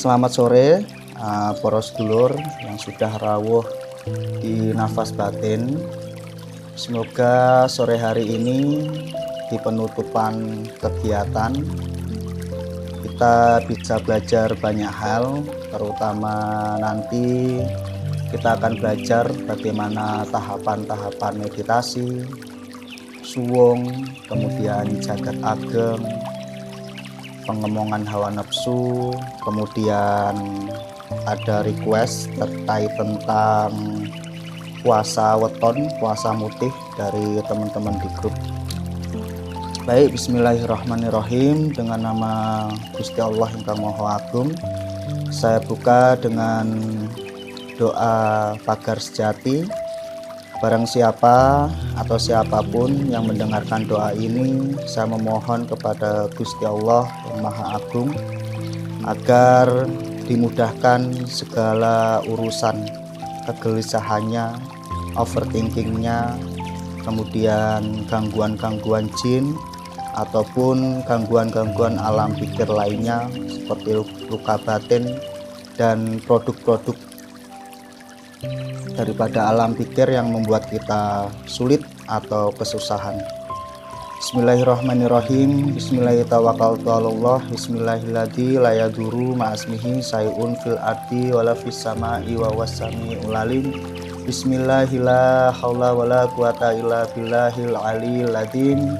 Selamat sore para sedulur yang sudah rawuh di nafas batin. Semoga sore hari ini di penutupan kegiatan kita bisa belajar banyak hal, terutama nanti kita akan belajar bagaimana tahapan-tahapan meditasi, suwung, kemudian jagat ageng, pengemongan hawa nafsu, kemudian ada request terkait tentang puasa weton, puasa mutih dari teman-teman di grup. Baik, bismillahirrahmanirrahim. Dengan nama Gusti Allah Ingkang Maha Agung, saya buka dengan doa pagar sejati. Barang siapa atau siapapun yang mendengarkan doa ini, saya memohon kepada Gusti Allah yang Maha Agung agar dimudahkan segala urusan kegelisahannya, overthinkingnya, kemudian gangguan-gangguan jin ataupun gangguan-gangguan alam pikir lainnya seperti luka batin dan produk-produk daripada alam pikir yang membuat kita sulit atau kesusahan. Bismillahirrahmanirrahim. Bismillahirrahmanirrahim. Bismillahilladzi la yadurru ma'asmihi sayun fil ardi wala fis sama'i wa was-sami'ul alim. Bismillahillah haula wala quwata illa billahil aliyil adzim.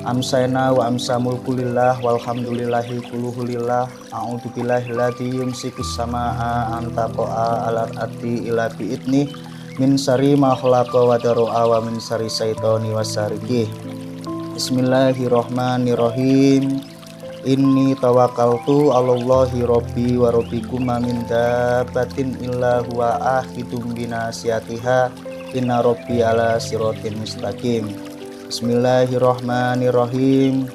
Amsayna wa amsamul kulillah walhamdulillahi kulluhulillah. A'udzubillahilladzi yumsikus samaa'a an taqa'a 'alal ardi illa bi'idnih min syarri ma khalaqa wa daru'a wa min syarri syaitani wasarikih. Bismillahirrahmanirrahim. Inni tawakkaltu 'alallahi rabbi wa rabbikum ma min dabbatin illa huwa akhidum binasiyatiha inna rabbi 'ala siratin mustaqim. Bismillahirrahmanirrahim.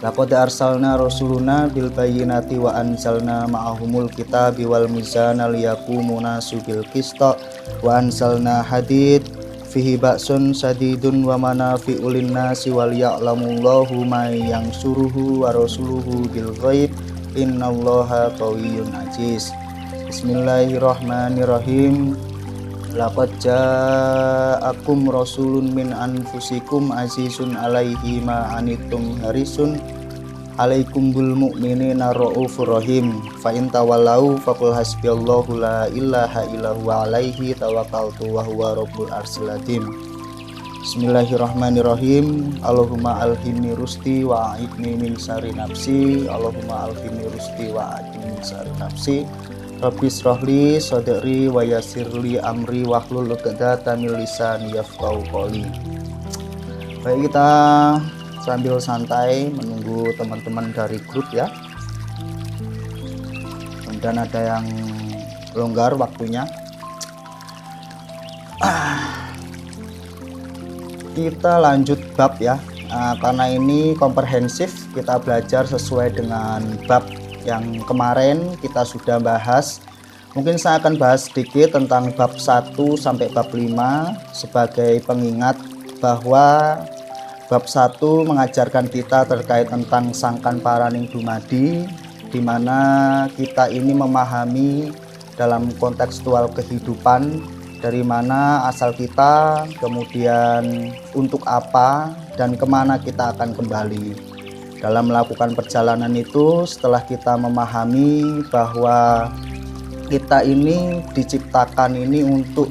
Laqad arsalna rasuluna bil bayyinati wa anzalna ma'ahumul kitabi wal mizana liyaqumuna bil qista wa anzalna hadid fihi ba'sun sadidun wa manafi'ul linnasi wal ya'lamullahu may yansuruhu wa rasuluhu bil ghaib innallaha qawiyyun aziz. Bismillahirrahmanirrahim. Laqad ja'akum rasulun min anfusikum azizun 'alaihi ma anittum harisun 'alaikum bil mu'minina raufur rahim. Fa in tawallau faqul hasbiyallahu la ilaha illa huwa 'alaihi tawakkaltu wa huwa rabbul arsyil azim. Bismillahirrahmanirrahim. Allahumma alhimni rusti wa a'idni min syarri nafsi. Allahumma alhimni rusti wa a'idni min syarri nafsi. Rabbi shrahli sadri wa yassirli amri wahlul 'uqdatam min lisani yafqahu qawli. Baik, kita sambil santai menunggu teman-teman dari grup ya. Kemudian ada yang longgar waktunya. Kita lanjut bab ya. Karena ini komprehensif, kita belajar sesuai dengan bab yang kemarin kita sudah bahas. Mungkin saya akan bahas sedikit tentang bab 1 sampai bab 5 sebagai pengingat bahwa bab 1 mengajarkan kita terkait tentang sangkan paraning dumadi, di mana kita ini memahami dalam kontekstual kehidupan dari mana asal kita, kemudian untuk apa dan kemana kita akan kembali. Dalam melakukan perjalanan itu, setelah kita memahami bahwa kita ini diciptakan ini untuk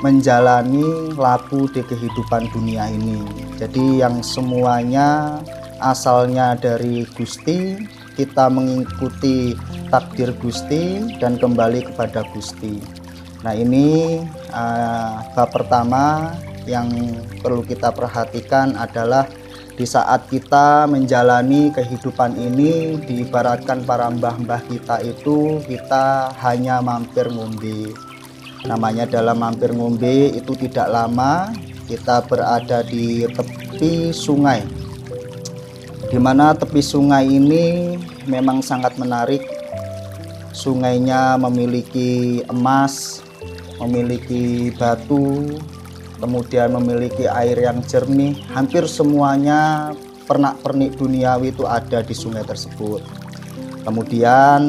menjalani laku di kehidupan dunia ini. Jadi yang semuanya asalnya dari Gusti, kita mengikuti takdir Gusti dan kembali kepada Gusti. Nah, ini bab pertama yang perlu kita perhatikan adalah di saat kita menjalani kehidupan ini, diibaratkan para mbah-mbah kita itu, kita hanya mampir ngombe. Namanya dalam mampir ngombe itu tidak lama, kita berada di tepi sungai. Di mana tepi sungai ini memang sangat menarik. Sungainya memiliki emas, memiliki batu, kemudian memiliki air yang jernih. Hampir semuanya pernak-pernik duniawi itu ada di sungai tersebut. Kemudian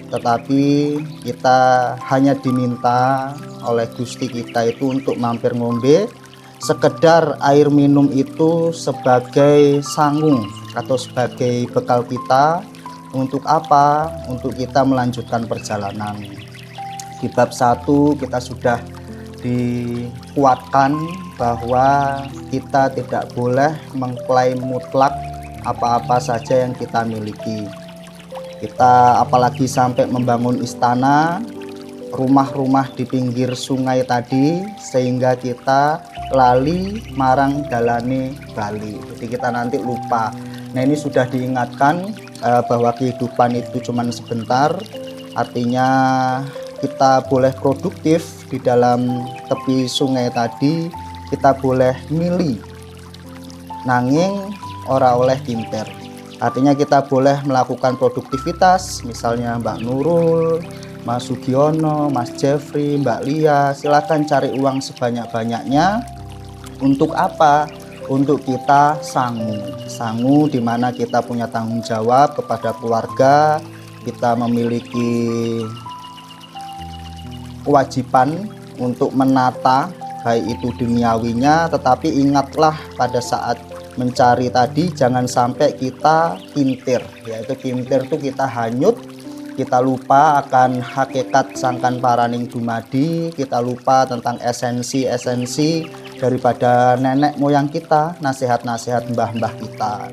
tetapi kita hanya diminta oleh Gusti kita itu untuk mampir ngombe, sekedar air minum itu sebagai sangu atau sebagai bekal kita. Untuk apa? Untuk kita melanjutkan perjalanan. Di bab 1 kita sudah dikuatkan bahwa kita tidak boleh mengklaim mutlak apa-apa saja yang kita miliki. Kita apalagi sampai membangun istana, rumah-rumah di pinggir sungai tadi, sehingga kita lali marang dalane Bali. Jadi kita nanti lupa. Nah, ini sudah diingatkan bahwa kehidupan itu cuma sebentar. Artinya kita boleh produktif di dalam tepi sungai tadi, kita boleh milih nanging ora oleh kinter. Artinya kita boleh melakukan produktivitas, misalnya Mbak Nurul, Mas Sugiono, Mas Jeffrey, Mbak Lia, silakan cari uang sebanyak-banyaknya. Untuk apa? Untuk kita sangu di mana kita punya tanggung jawab kepada keluarga, kita memiliki kewajiban untuk menata baik itu duniawinya, tetapi ingatlah pada saat mencari tadi jangan sampai kita kintir, yaitu kintir itu kita hanyut, kita lupa akan hakikat sangkan paraning dumadi, kita lupa tentang esensi daripada nenek moyang kita, nasihat-nasihat mbah-mbah kita.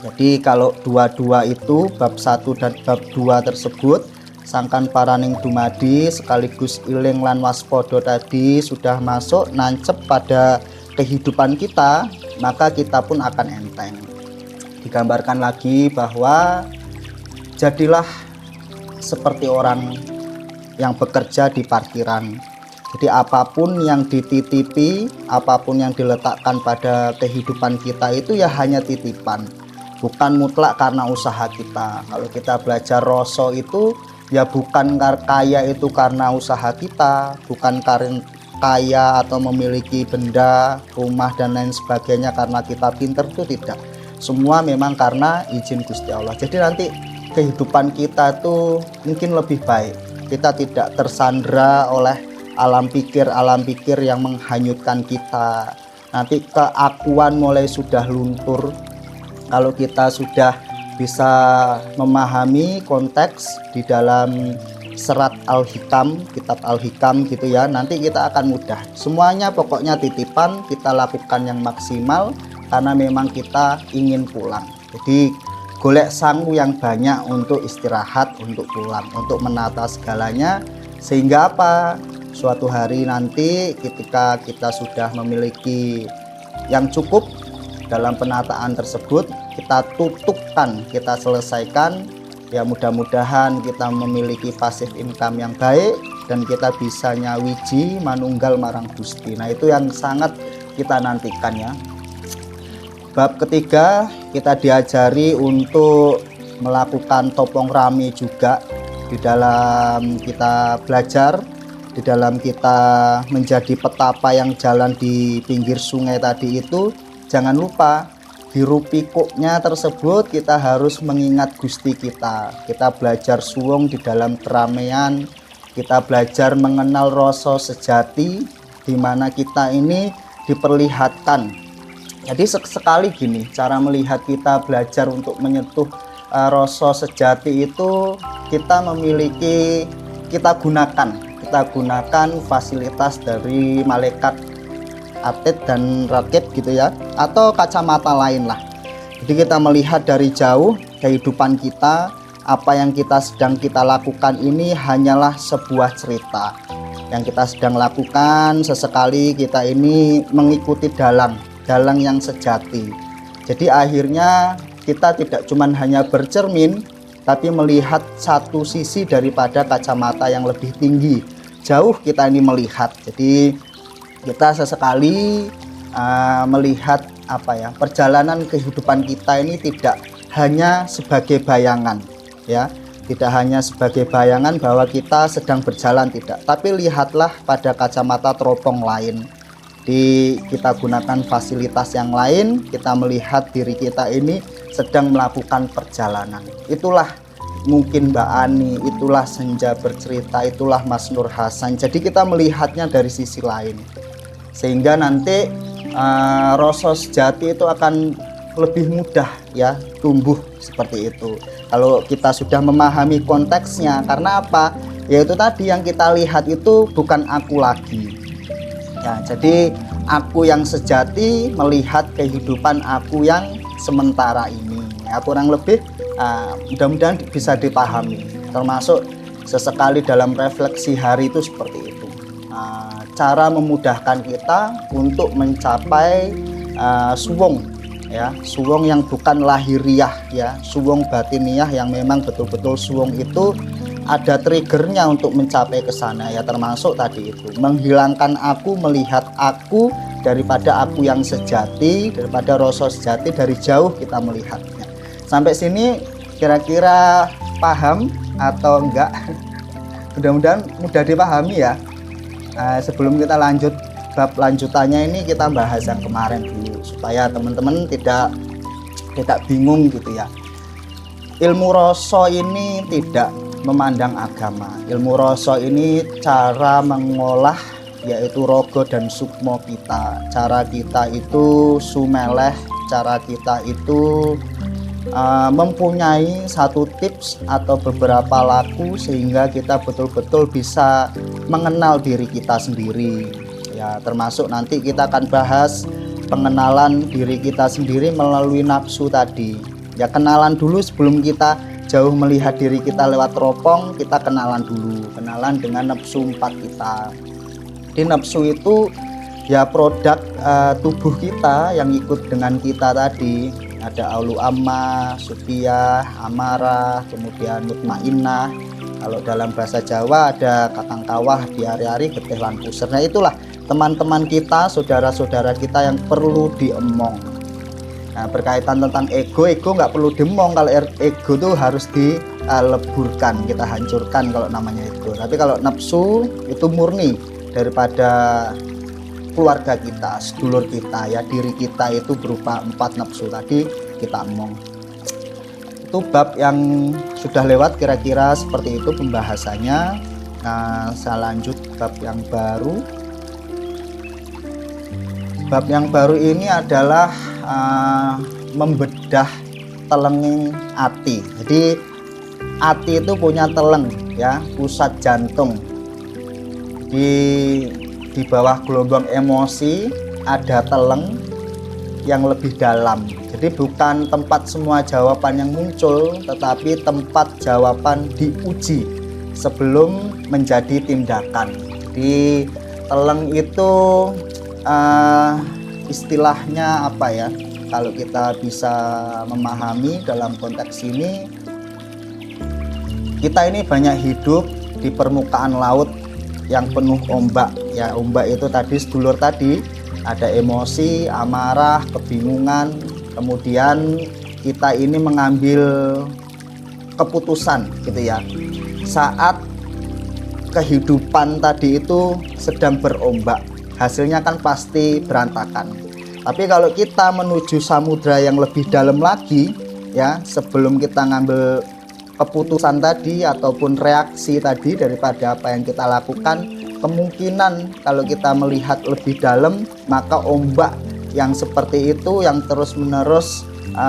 Jadi kalau dua-dua itu bab 1 dan bab 2 tersebut sangkan paraning dumadi sekaligus iling lan waspodo tadi sudah masuk nancep pada kehidupan kita, maka kita pun akan enteng. Digambarkan lagi bahwa jadilah seperti orang yang bekerja di parkiran. Jadi apapun yang dititipi, apapun yang diletakkan pada kehidupan kita itu ya hanya titipan, bukan mutlak karena usaha kita. Kalau kita belajar rasa itu ya bukan kaya itu karena usaha kita, bukan karena kaya atau memiliki benda, rumah dan lain sebagainya karena kita pinter, itu tidak. Semua memang karena izin Gusti Allah. Jadi nanti kehidupan kita tuh mungkin lebih baik. Kita tidak tersandra oleh alam pikir yang menghanyutkan kita. Nanti keakuan mulai sudah luntur. Kalau kita sudah bisa memahami konteks di dalam serat Al-Hikam, kitab Al-Hikam gitu ya, nanti kita akan mudah. Semuanya pokoknya titipan, kita lakukan yang maksimal karena memang kita ingin pulang. Jadi golek sangu yang banyak untuk istirahat, untuk pulang, untuk menata segalanya, sehingga apa? Suatu hari nanti ketika kita sudah memiliki yang cukup dalam penataan tersebut, kita tutupkan, kita selesaikan, ya mudah-mudahan kita memiliki passive income yang baik dan kita bisa nyawiji manunggal marang Gusti. Nah, itu yang sangat kita nantikan ya. Bab ketiga kita diajari untuk melakukan topong rami juga di dalam kita belajar, di dalam kita menjadi petapa yang jalan di pinggir sungai tadi itu. Jangan lupa hirup pikuknya tersebut kita harus mengingat Gusti kita. Kita belajar suwung di dalam keramaian, kita belajar mengenal rasa sejati di mana kita ini diperlihatkan. Jadi sekali gini, cara melihat kita belajar untuk menyentuh rasa sejati itu kita memiliki, kita gunakan fasilitas dari malaikat atid dan rakib gitu ya, atau kacamata lain lah. Jadi kita melihat dari jauh kehidupan kita, apa yang sedang kita lakukan ini hanyalah sebuah cerita yang kita sedang lakukan. Sesekali kita ini mengikuti dalang yang sejati. Jadi akhirnya kita tidak cuma hanya bercermin, tapi melihat satu sisi daripada kacamata yang lebih tinggi. Jauh kita ini melihat. Jadi kita sesekali melihat perjalanan kehidupan kita ini tidak hanya sebagai bayangan ya, tidak hanya sebagai bayangan bahwa kita sedang berjalan, tidak, tapi lihatlah pada kacamata teropong lain. Kita gunakan fasilitas yang lain, kita melihat diri kita ini sedang melakukan perjalanan. Itulah mungkin Mbak Ani, itulah Senja bercerita, itulah Mas Nur Hasan. Jadi kita melihatnya dari sisi lain, sehingga nanti rasa sejati itu akan lebih mudah ya tumbuh seperti itu kalau kita sudah memahami konteksnya. Karena apa? Yaitu tadi yang kita lihat itu bukan aku lagi ya, jadi aku yang sejati melihat kehidupan aku yang sementara ini ya, kurang lebih mudah-mudahan bisa dipahami, termasuk sesekali dalam refleksi hari itu seperti itu. Cara memudahkan kita untuk mencapai suwung ya, suwung yang bukan lahiriah ya, suwung batiniah yang memang betul-betul suwung itu ada triggernya untuk mencapai ke sana ya, termasuk tadi itu menghilangkan aku, melihat aku daripada aku yang sejati, daripada rasa sejati dari jauh kita melihatnya. Sampai sini kira-kira paham atau enggak? Mudah-mudahan mudah dipahami ya. Sebelum kita lanjut bab lanjutannya ini, kita bahas yang kemarin dulu supaya teman-teman tidak bingung gitu ya. Ilmu rasa ini tidak memandang agama. Ilmu rasa ini cara mengolah yaitu rogo dan sukmo kita. Cara kita itu sumeleh, cara kita itu mempunyai satu tips atau beberapa laku sehingga kita betul-betul bisa mengenal diri kita sendiri ya, termasuk nanti kita akan bahas pengenalan diri kita sendiri melalui nafsu tadi ya. Kenalan dulu sebelum kita jauh melihat diri kita lewat teropong, kita kenalan dulu, kenalan dengan nafsu 4 kita. Di nafsu itu ya produk tubuh kita yang ikut dengan kita tadi. Ada aulu amma, supiyah, amarah, kemudian mutmainnah. Kalau dalam bahasa Jawa ada kakang kawah, diari-ari, getih lan puser. Nah itulah teman-teman kita, saudara-saudara kita yang perlu diemong. Nah berkaitan tentang ego nggak perlu diemong. Kalau ego itu harus dileburkan, kita hancurkan kalau namanya ego. Tapi kalau nafsu itu murni daripada keluarga kita, sedulur kita ya, diri kita itu berupa 4 nafsu tadi kita emong. Itu bab yang sudah lewat kira-kira seperti itu pembahasannya. Nah saya lanjut bab yang baru. Bab yang baru ini adalah membedah telenging ati. Jadi ati itu punya teleng ya, pusat jantung. Di bawah gelombang emosi ada teleng yang lebih dalam. Jadi bukan tempat semua jawaban yang muncul, tetapi tempat jawaban diuji sebelum menjadi tindakan. Di teleng itu istilahnya apa ya, kalau kita bisa memahami dalam konteks ini, kita ini banyak hidup di permukaan laut yang penuh ombak ya. Ombak itu tadi sedulur tadi, ada emosi, amarah, kebingungan, kemudian kita ini mengambil keputusan gitu ya saat kehidupan tadi itu sedang berombak, hasilnya kan pasti berantakan. Tapi kalau kita menuju samudra yang lebih dalam lagi ya, sebelum kita ngambil keputusan tadi ataupun reaksi tadi daripada apa yang kita lakukan, kemungkinan kalau kita melihat lebih dalam, maka ombak yang seperti itu yang terus-menerus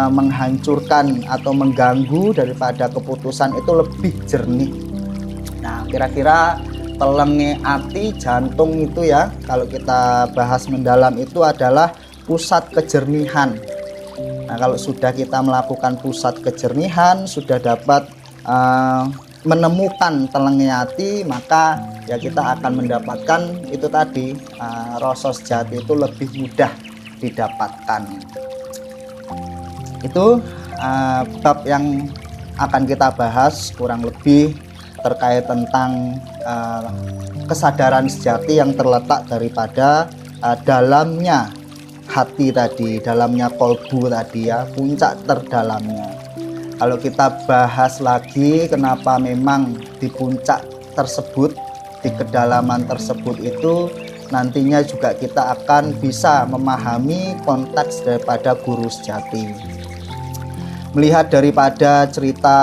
menghancurkan atau mengganggu daripada keputusan itu lebih jernih. Nah kira-kira telenge ati, jantung itu ya, kalau kita bahas mendalam itu adalah pusat kejernihan. Nah kalau sudah kita melakukan pusat kejernihan, sudah dapat menemukan telenge ati, maka ya kita akan mendapatkan itu tadi, rasa sejati itu lebih mudah didapatkan. Itu bab yang akan kita bahas kurang lebih terkait tentang kesadaran sejati yang terletak daripada dalamnya hati tadi, dalamnya kolbu tadi ya, puncak terdalamnya. Kalau kita bahas lagi kenapa memang di puncak tersebut, di kedalaman tersebut itu nantinya juga kita akan bisa memahami konteks daripada guru sejati. melihat daripada cerita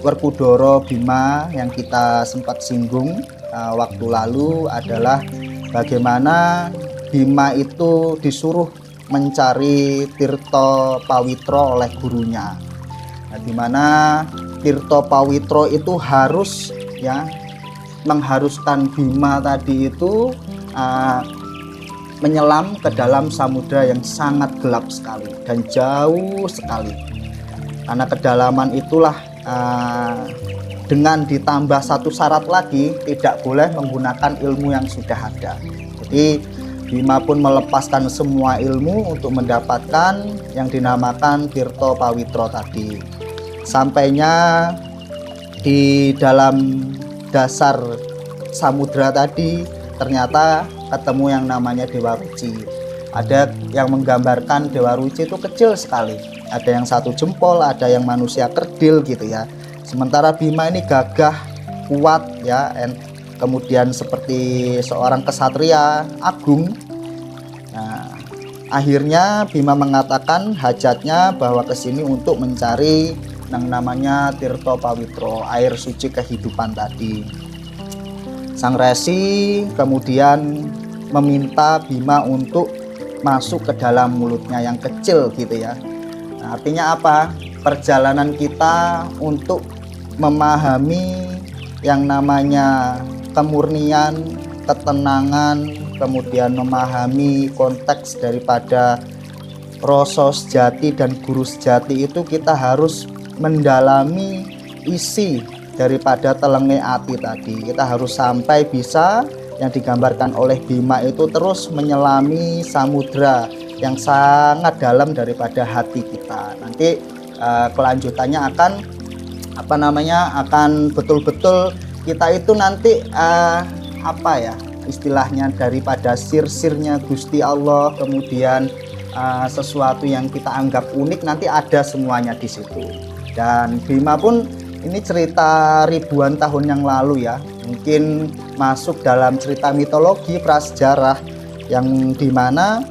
Werkudara Bima yang kita sempat singgung waktu lalu adalah bagaimana Bima itu disuruh mencari Tirta Pawitra oleh gurunya. Nah, di mana Tirta Pawitra itu harus ya mengharuskan Bima tadi itu menyelam ke dalam samudra yang sangat gelap sekali dan jauh sekali. Karena kedalaman itulah dengan ditambah satu syarat lagi, tidak boleh menggunakan ilmu yang sudah ada. Jadi Bima pun melepaskan semua ilmu untuk mendapatkan yang dinamakan Tirta Pawitra tadi. Sampainya di dalam dasar samudra tadi, ternyata ketemu yang namanya Dewa Ruci. Ada yang menggambarkan Dewa Ruci itu kecil sekali, ada yang 1 jempol, ada yang manusia kerdil gitu ya. Sementara Bima ini gagah, kuat ya, kemudian seperti seorang kesatria agung. Nah, akhirnya Bima mengatakan hajatnya bahwa kesini untuk mencari yang namanya Tirta Pawitra, air suci kehidupan tadi. Sang Resi kemudian meminta Bima untuk masuk ke dalam mulutnya yang kecil gitu ya. Nah, artinya apa? Perjalanan kita untuk memahami yang namanya kemurnian, ketenangan, kemudian memahami konteks daripada rasa sejati dan guru sejati itu kita harus mendalami isi daripada telenge ati tadi. Kita harus sampai bisa yang digambarkan oleh Bima itu terus menyelami samudra yang sangat dalam daripada hati kita. Nanti kelanjutannya akan betul-betul kita itu nanti istilahnya daripada sir-sirnya Gusti Allah, kemudian sesuatu yang kita anggap unik nanti ada semuanya di situ. Dan Bima pun ini cerita ribuan tahun yang lalu ya, mungkin masuk dalam cerita mitologi prasejarah yang dimana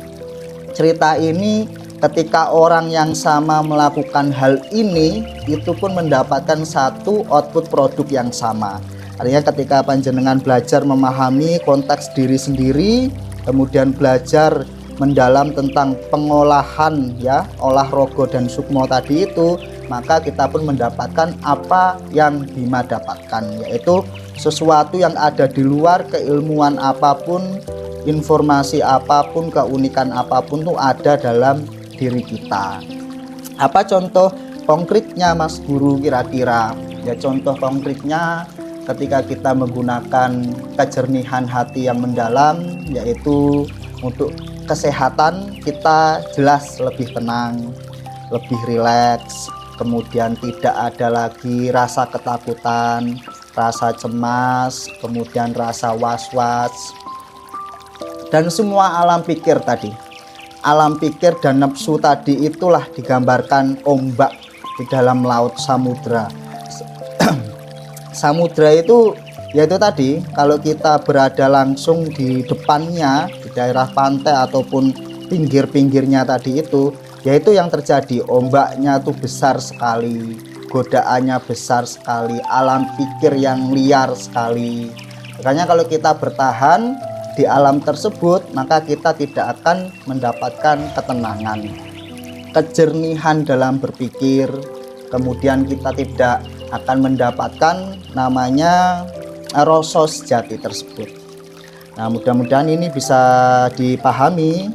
cerita ini ketika orang yang sama melakukan hal ini itu pun mendapatkan satu output produk yang sama. Artinya ketika panjenengan belajar memahami konteks diri sendiri, kemudian belajar mendalam tentang pengolahan ya, olah rogo dan sukmo tadi itu, maka kita pun mendapatkan apa yang Bima dapatkan, yaitu sesuatu yang ada di luar keilmuan apapun, informasi apapun, keunikan apapun itu ada dalam diri kita. Apa contoh konkretnya Mas Guru kira-kira? Ya contoh konkretnya ketika kita menggunakan kejernihan hati yang mendalam, yaitu untuk kesehatan kita jelas lebih tenang, lebih rileks, kemudian tidak ada lagi rasa ketakutan, rasa cemas, kemudian rasa was-was, dan semua alam pikir tadi. Alam pikir dan nafsu tadi itulah digambarkan ombak di dalam laut samudra. Samudra itu yaitu tadi, kalau kita berada langsung di depannya, di daerah pantai ataupun pinggir-pinggirnya tadi itu, yaitu yang terjadi ombaknya tuh besar sekali, godaannya besar sekali, alam pikir yang liar sekali. Makanya kalau kita bertahan di alam tersebut, maka kita tidak akan mendapatkan ketenangan, kejernihan dalam berpikir, kemudian kita tidak akan mendapatkan namanya rasa sejati tersebut. Nah, mudah-mudahan ini bisa dipahami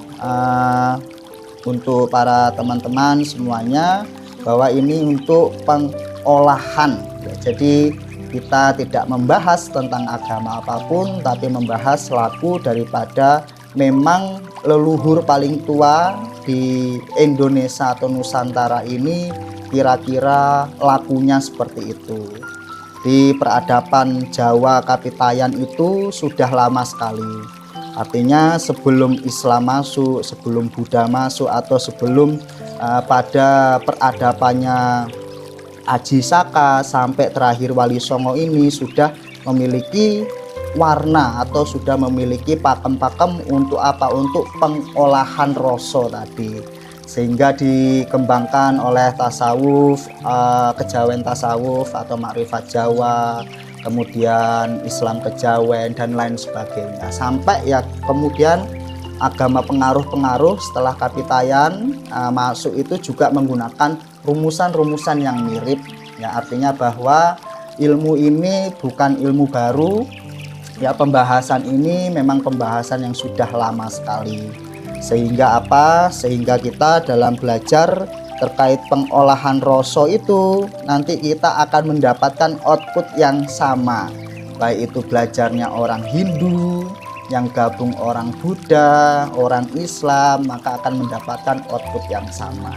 untuk para teman-teman semuanya, bahwa ini untuk pengolahan ya. Jadi kita tidak membahas tentang agama apapun, tapi membahas laku daripada memang leluhur paling tua di Indonesia atau Nusantara ini kira-kira lakunya seperti itu. Di peradaban Jawa Kapitayan itu sudah lama sekali. Artinya sebelum Islam masuk, sebelum Buddha masuk, atau sebelum pada peradabannya Aji Saka sampai terakhir Wali Songo ini sudah memiliki warna atau sudah memiliki pakem-pakem untuk apa? Untuk pengolahan rasa tadi. sehingga dikembangkan oleh tasawuf, kejawen tasawuf atau makrifat Jawa, kemudian Islam kejawen dan lain sebagainya, sampai ya kemudian agama pengaruh-pengaruh setelah Kapitayan masuk itu juga menggunakan rumusan-rumusan yang mirip ya, artinya bahwa ilmu ini bukan ilmu baru ya, pembahasan ini memang pembahasan yang sudah lama sekali. Sehingga apa? Sehingga kita dalam belajar terkait pengolahan rasa itu nanti kita akan mendapatkan output yang sama, baik itu belajarnya orang Hindu, yang gabung orang Buddha, orang Islam, maka akan mendapatkan output yang sama.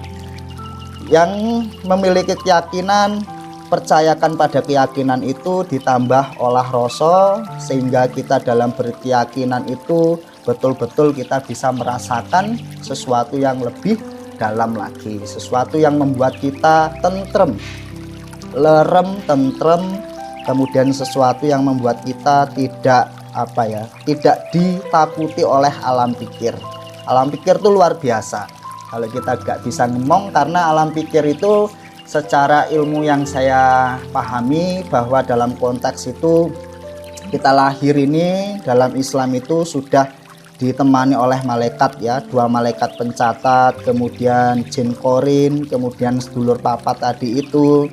Yang memiliki keyakinan, percayakan pada keyakinan itu ditambah olah rasa, sehingga kita dalam berkeyakinan itu betul-betul kita bisa merasakan sesuatu yang lebih dalam lagi, sesuatu yang membuat kita tentrem, lerem, tentrem, kemudian sesuatu yang membuat kita tidak ditakuti oleh alam pikir. Alam pikir itu luar biasa. Kalau kita gak bisa ngomong, karena alam pikir itu secara ilmu yang saya pahami bahwa dalam konteks itu kita lahir ini dalam Islam itu sudah ditemani oleh malaikat ya, 2 malaikat pencatat, kemudian jin korin, kemudian sedulur papat tadi itu.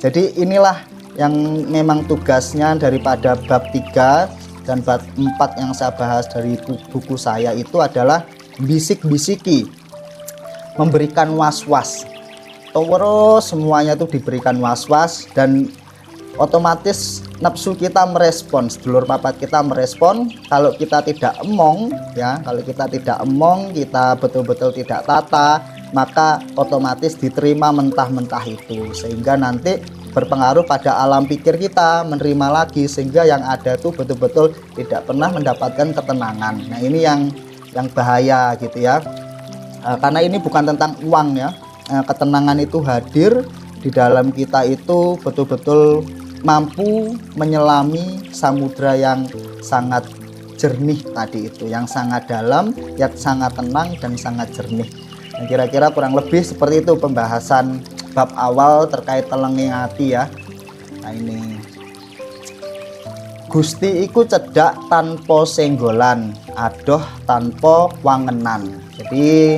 Jadi inilah yang memang tugasnya daripada bab 3 dan bab 4 yang saya bahas dari buku saya itu adalah bisik-bisiki, memberikan was-was. Terus semuanya itu diberikan was-was dan otomatis nafsu kita merespon, sedulur papat kita merespon. Kalau kita tidak emong ya, kalau kita tidak emong, kita betul-betul tidak tata, maka otomatis diterima mentah-mentah itu, sehingga nanti berpengaruh pada alam pikir kita, menerima lagi, sehingga yang ada itu betul-betul tidak pernah mendapatkan ketenangan. Nah ini yang bahaya gitu ya, karena ini bukan tentang uang ya. Ketenangan itu hadir di dalam kita itu betul-betul mampu menyelami samudra yang sangat jernih tadi itu, yang sangat dalam, yang sangat tenang dan sangat jernih. Nah, kira-kira kurang lebih seperti itu pembahasan bab awal terkait telenging ati ya. Nah ini Gusti iku cedak tanpa senggolan, adoh tanpa wangenan. Jadi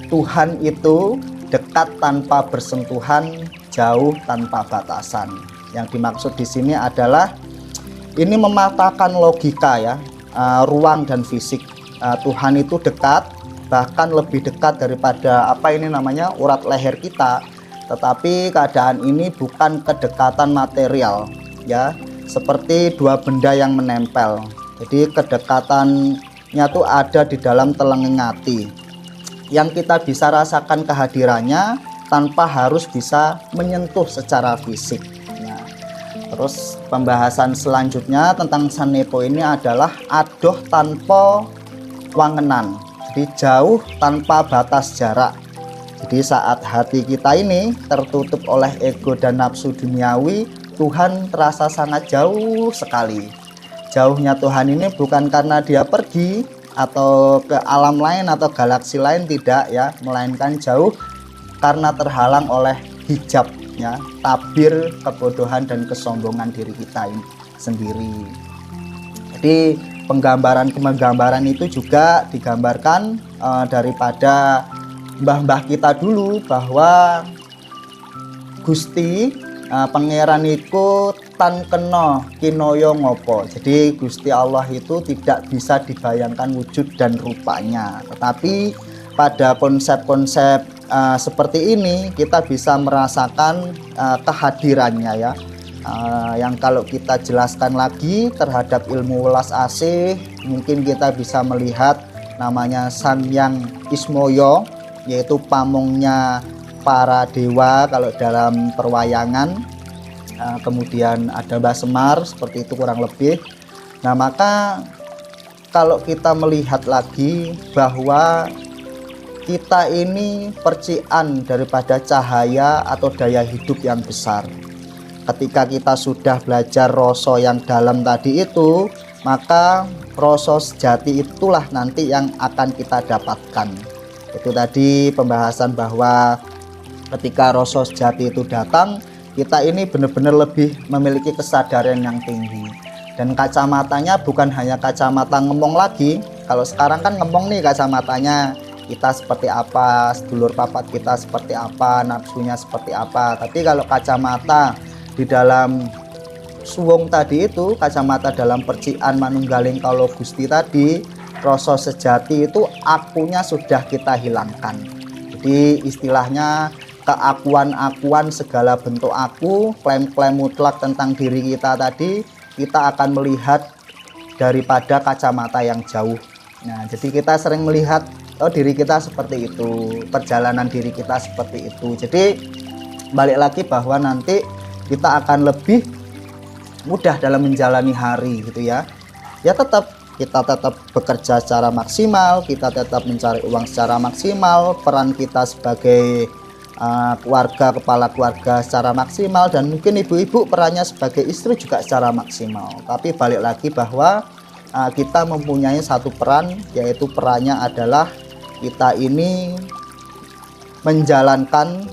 Tuhan itu dekat tanpa bersentuhan, jauh tanpa batasan. Yang dimaksud di sini adalah ini mematahkan logika ya, ruang dan fisik. Tuhan itu dekat, bahkan lebih dekat daripada urat leher kita. Tetapi keadaan ini bukan kedekatan material ya, seperti 2 benda yang menempel. Jadi kedekatannya tuh ada di dalam telenging ati, yang kita bisa rasakan kehadirannya tanpa harus bisa menyentuh secara fisik. Nah, terus pembahasan selanjutnya tentang sanepo ini adalah adoh tanpa wangenan, jadi jauh tanpa batas jarak. Jadi saat hati kita ini tertutup oleh ego dan nafsu duniawi, Tuhan terasa sangat jauh sekali. Jauhnya Tuhan ini bukan karena dia pergi atau ke alam lain atau galaksi lain, tidak ya, melainkan jauh karena terhalang oleh hijabnya, tabir kebodohan dan kesombongan diri kita ini sendiri. Jadi penggambaran itu juga digambarkan daripada mbah-mbah kita dulu, bahwa Gusti pangeran iku tan kena kinoyo ngopo. Jadi Gusti Allah itu tidak bisa dibayangkan wujud dan rupanya, tetapi pada konsep-konsep seperti ini kita bisa merasakan kehadirannya ya. Yang kalau kita jelaskan lagi terhadap ilmu welas asih, mungkin kita bisa melihat namanya Sangyang Ismoyo, yaitu pamongnya para dewa kalau dalam perwayangan. Kemudian ada Mbah Semar, seperti itu kurang lebih. Nah maka kalau kita melihat lagi bahwa kita ini percikan daripada cahaya atau daya hidup yang besar. Ketika kita sudah belajar rasa yang dalam tadi itu, maka rasa sejati itulah nanti yang akan kita dapatkan. Itu tadi pembahasan bahwa ketika rasa sejati itu datang, kita ini benar-benar lebih memiliki kesadaran yang tinggi. Dan kacamatanya bukan hanya kacamata ngomong lagi. Kalau sekarang kan ngomong nih kacamatanya, kita seperti apa, sedulur papat kita seperti apa, nafsunya seperti apa. Tapi kalau kacamata di dalam suwung tadi itu, kacamata dalam percikan manunggaling kalau Gusti tadi, rasa sejati itu akunya sudah kita hilangkan. Jadi istilahnya keakuan-akuan segala bentuk aku, klaim-klaim mutlak tentang diri kita tadi, kita akan melihat daripada kacamata yang jauh. Nah, jadi kita sering melihat oh diri kita seperti itu, perjalanan diri kita seperti itu. Jadi balik lagi bahwa nanti kita akan lebih mudah dalam menjalani hari gitu ya. Ya kita tetap bekerja secara maksimal, kita tetap mencari uang secara maksimal, peran kita sebagai keluarga, kepala keluarga secara maksimal, dan mungkin ibu-ibu perannya sebagai istri juga secara maksimal. Tapi balik lagi bahwa kita mempunyai satu peran, yaitu perannya adalah kita ini menjalankan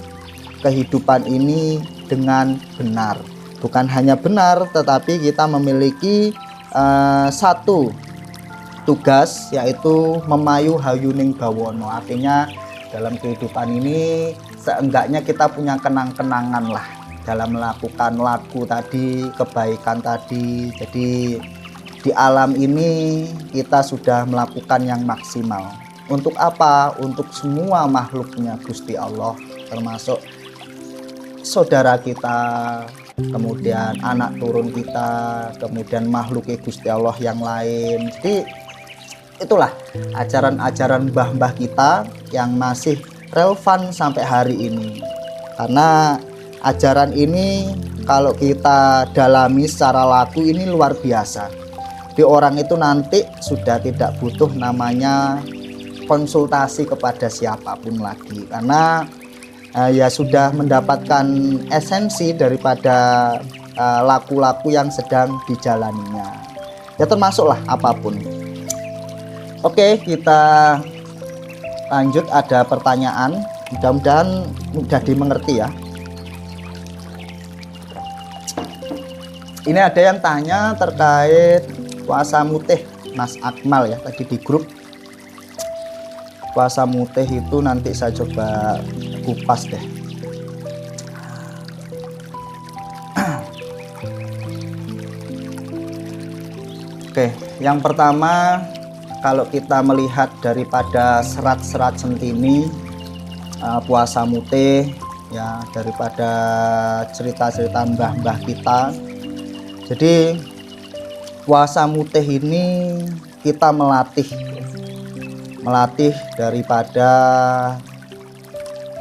kehidupan ini dengan benar. Bukan hanya benar, tetapi kita memiliki satu tugas, yaitu memayu hayuning bawono. Artinya dalam kehidupan ini seenggaknya kita punya kenang-kenangan lah dalam melakukan laku tadi, kebaikan tadi. Jadi di alam ini kita sudah melakukan yang maksimal. Untuk apa? Untuk semua makhluknya Gusti Allah, termasuk saudara kita, kemudian anak turun kita, kemudian makhluk Gusti Allah yang lain. Jadi itulah ajaran-ajaran mbah-mbah kita yang masih relevan sampai hari ini. Karena ajaran ini kalau kita dalami secara laku ini luar biasa. Di orang itu nanti sudah tidak butuh namanya konsultasi kepada siapapun lagi, karena ya sudah mendapatkan esensi daripada laku-laku yang sedang dijalaninya. Ya termasuklah apapun. Oke, kita lanjut. Ada pertanyaan, mudah-mudahan mudah dimengerti ya. Ini ada yang tanya terkait puasa mutih, Mas Akmal ya, tadi di grup. Puasa mutih itu nanti saya coba kupas deh. Oke, yang pertama, kalau kita melihat daripada serat-serat Centini, puasa mutih ya, daripada cerita-cerita mbah-mbah kita. Jadi puasa mutih ini kita melatih daripada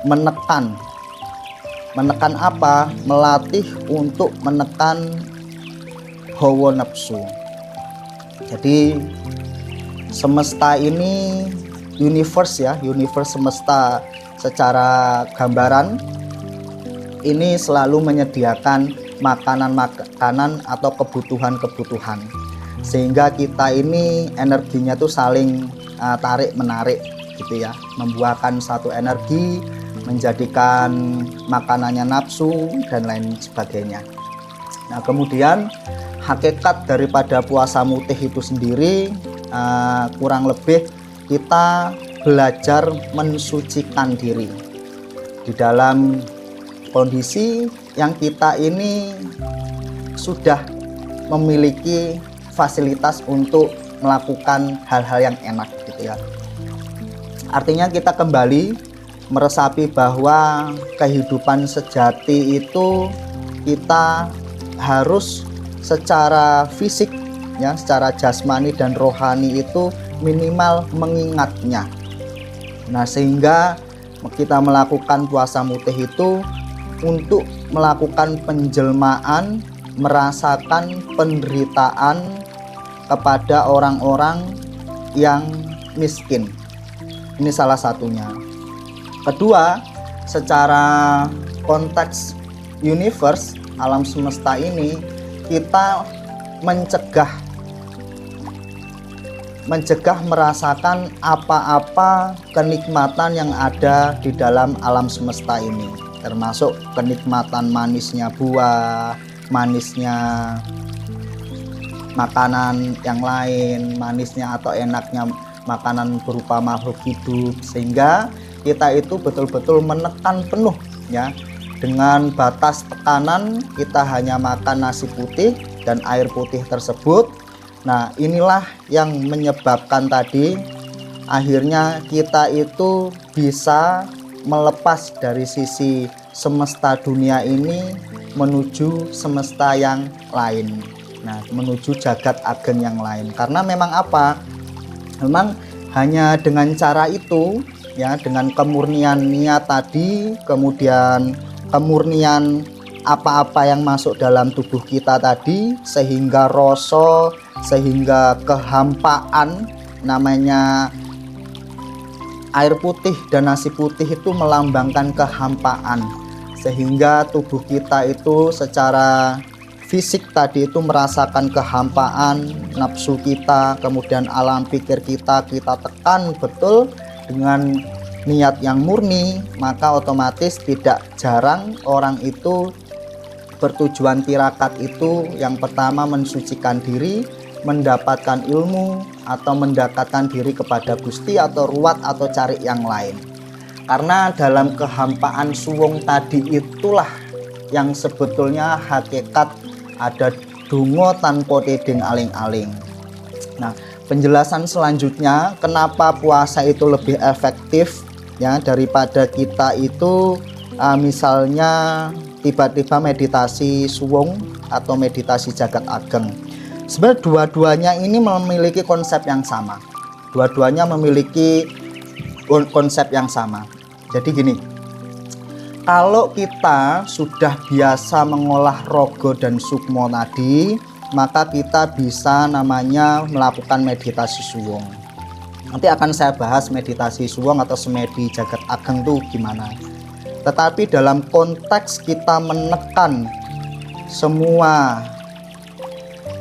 menekan apa? Melatih untuk menekan hawa nafsu. Jadi semesta ini, universe semesta secara gambaran ini selalu menyediakan makanan atau kebutuhan, sehingga kita ini energinya tuh saling tarik menarik gitu ya, membuahkan satu energi, menjadikan makanannya nafsu dan lain sebagainya. Nah, kemudian hakikat daripada puasa mutih itu sendiri kurang lebih kita belajar mensucikan diri di dalam kondisi yang kita ini sudah memiliki fasilitas untuk melakukan hal-hal yang enak gitu ya. Artinya kita kembali meresapi bahwa kehidupan sejati itu kita harus secara fisik ya, secara jasmani dan rohani itu minimal mengingatnya. Nah, sehingga kita melakukan puasa mutih itu untuk melakukan penjelmaan, merasakan penderitaan kepada orang-orang yang miskin. Ini salah satunya. Kedua, secara konteks universe, alam semesta ini, kita mencegah mencegah merasakan apa-apa kenikmatan yang ada di dalam alam semesta ini, termasuk kenikmatan manisnya buah, manisnya makanan yang lain, manisnya atau enaknya makanan berupa makhluk hidup, sehingga kita itu betul-betul menekan penuh ya, dengan batas tekanan kita hanya makan nasi putih dan air putih tersebut. Nah, inilah yang menyebabkan tadi akhirnya kita itu bisa melepas dari sisi semesta dunia ini menuju semesta yang lain. Nah, menuju jagat ageng yang lain. Karena memang apa? Memang hanya dengan cara itu ya, dengan kemurnian niat tadi, kemudian kemurnian apa-apa yang masuk dalam tubuh kita tadi, sehingga rasa, sehingga kehampaan, namanya air putih dan nasi putih itu melambangkan kehampaan, sehingga tubuh kita itu secara fisik tadi itu merasakan kehampaan, nafsu kita, kemudian alam pikir kita tekan betul dengan niat yang murni. Maka otomatis tidak jarang orang itu bertujuan tirakat itu yang pertama mensucikan diri, mendapatkan ilmu, atau mendekatkan diri kepada Gusti, atau ruwat atau cari yang lain. Karena dalam kehampaan suwung tadi itulah yang sebetulnya hakikat ada dungo tanpa teding aling-aling. Nah, penjelasan selanjutnya kenapa puasa itu lebih efektif ya daripada kita itu misalnya tiba-tiba meditasi suwung atau meditasi jagat ageng. Sebenarnya dua-duanya ini memiliki konsep yang sama. Dua-duanya memiliki konsep yang sama. Jadi gini, kalau kita sudah biasa mengolah rogo dan sukmo tadi, maka kita bisa namanya melakukan meditasi suwung. Nanti akan saya bahas meditasi suwung atau semedi jagat ageng itu gimana. Tetapi dalam konteks kita menekan semua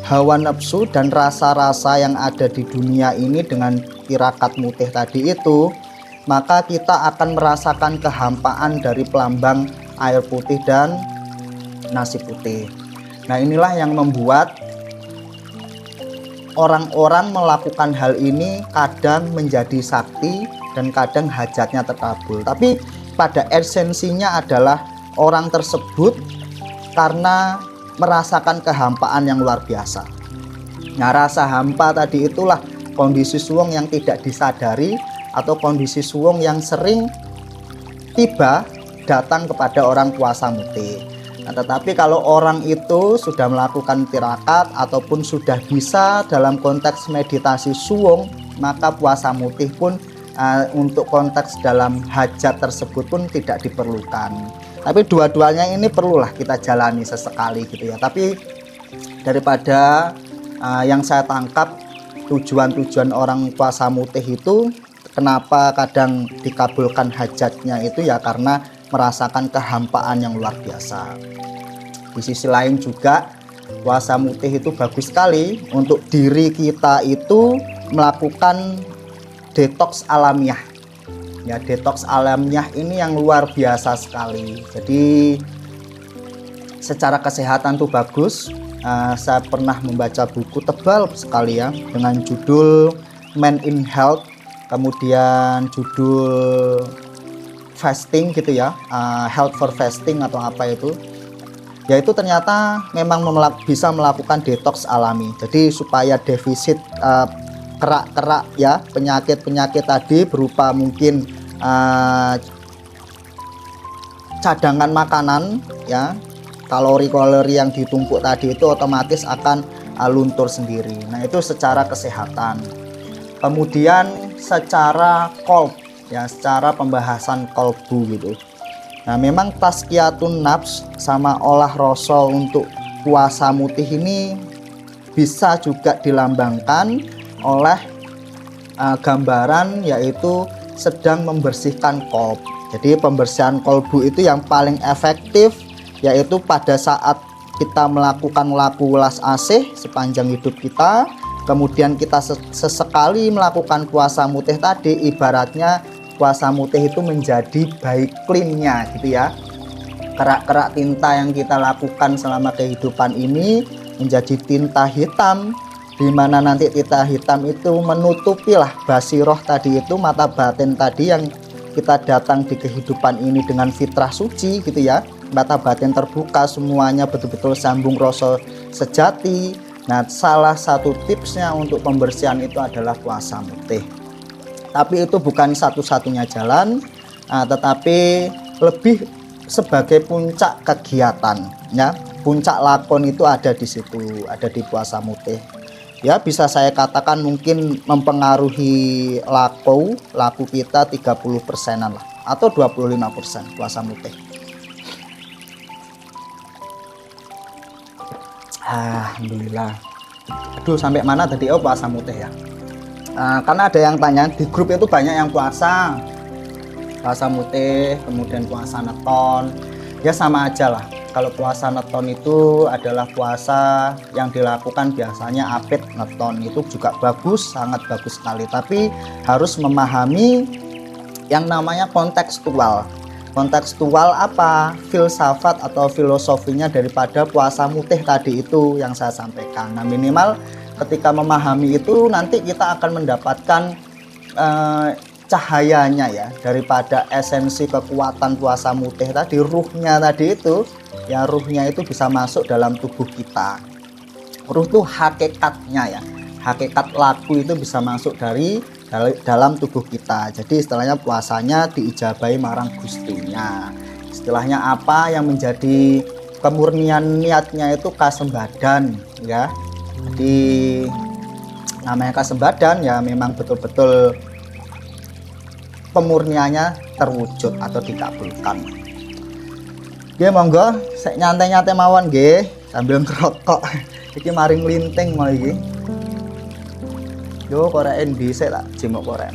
hawa nafsu dan rasa-rasa yang ada di dunia ini dengan tirakat mutih tadi itu, maka kita akan merasakan kehampaan dari pelambang air putih dan nasi putih. Nah, inilah yang membuat orang-orang melakukan hal ini kadang menjadi sakti dan kadang hajatnya terkabul. Tapi pada esensinya adalah orang tersebut karena merasakan kehampaan yang luar biasa. Nah, rasa hampa tadi itulah kondisi suwung yang tidak disadari, atau kondisi suwung yang sering tiba datang kepada orang puasa mutih. Nah, tetapi kalau orang itu sudah melakukan tirakat ataupun sudah bisa dalam konteks meditasi suwung, maka puasa mutih pun untuk konteks dalam hajat tersebut pun tidak diperlukan. Tapi dua-duanya ini perlulah kita jalani sesekali gitu ya. Tapi daripada yang saya tangkap tujuan-tujuan orang puasa mutih itu, kenapa kadang dikabulkan hajatnya itu ya karena merasakan kehampaan yang luar biasa. Di sisi lain juga puasa mutih itu bagus sekali untuk diri kita itu melakukan detoks alamiah. Ya, detoks alamiah ini yang luar biasa sekali. Jadi secara kesehatan tuh bagus. Saya pernah membaca buku tebal sekali ya dengan judul Man in Health, kemudian judul fasting gitu ya, health for fasting atau apa itu, yaitu ternyata memang bisa melakukan detox alami. Jadi supaya defisit kerak-kerak ya, penyakit-penyakit tadi berupa mungkin cadangan makanan ya, kalori-kalori yang ditumpuk tadi itu otomatis akan luntur sendiri. Nah, itu secara kesehatan. Kemudian secara kolb ya, secara pembahasan kolbu gitu. Nah, memang tazkiyatun nafs sama olah rasa untuk puasa mutih ini bisa juga dilambangkan oleh gambaran, yaitu sedang membersihkan kolb. Jadi pembersihan kolbu itu yang paling efektif yaitu pada saat kita melakukan laku welas asih sepanjang hidup kita, kemudian kita sesekali melakukan puasa mutih tadi, ibaratnya puasa mutih itu menjadi baik cleannya gitu ya. Kerak-kerak tinta yang kita lakukan selama kehidupan ini menjadi tinta hitam, di mana nanti tinta hitam itu menutupilah basiroh tadi itu, mata batin tadi yang kita datang di kehidupan ini dengan fitrah suci gitu ya, mata batin terbuka, semuanya betul-betul sambung rasa sejati. Nah, salah satu tipsnya untuk pembersihan itu adalah puasa mutih. Tapi itu bukan satu-satunya jalan, tetapi lebih sebagai puncak kegiatan ya. Puncak lakon itu ada di situ, ada di puasa mutih. Ya, bisa saya katakan mungkin mempengaruhi laku kita 30%-an lah, atau 25% puasa mutih. Alhamdulillah. Aduh, sampai mana tadi? Oh, puasa mutih ya. Karena ada yang tanya, di grup itu banyak yang puasa mutih, kemudian puasa neton. Ya sama aja lah. Kalau puasa neton itu adalah puasa yang dilakukan biasanya apit neton, itu juga bagus, sangat bagus sekali. Tapi harus memahami yang namanya kontekstual. Kontekstual apa? Filsafat atau filosofinya daripada puasa mutih tadi itu yang saya sampaikan. Nah, minimal ketika memahami itu nanti kita akan mendapatkan cahayanya ya, daripada esensi kekuatan puasa mutih tadi, ruhnya tadi itu ya, ruhnya itu bisa masuk dalam tubuh kita. Ruh itu hakikatnya ya, hakikat laku itu bisa masuk dari dalam tubuh kita. Jadi istilahnya puasanya diijabahi marang Gustinya. Istilahnya apa yang menjadi kemurnian niatnya itu kasembadan ya. Jadi namanya kasembadan ya, memang betul-betul pemurniannya terwujud atau dikabulkan. Nggih, monggo sek nyantai-nyantai mawon nggih sambil ngerokok. Iki mari nglinting mau iki. Yo koreken dhisik tak jemuk korek.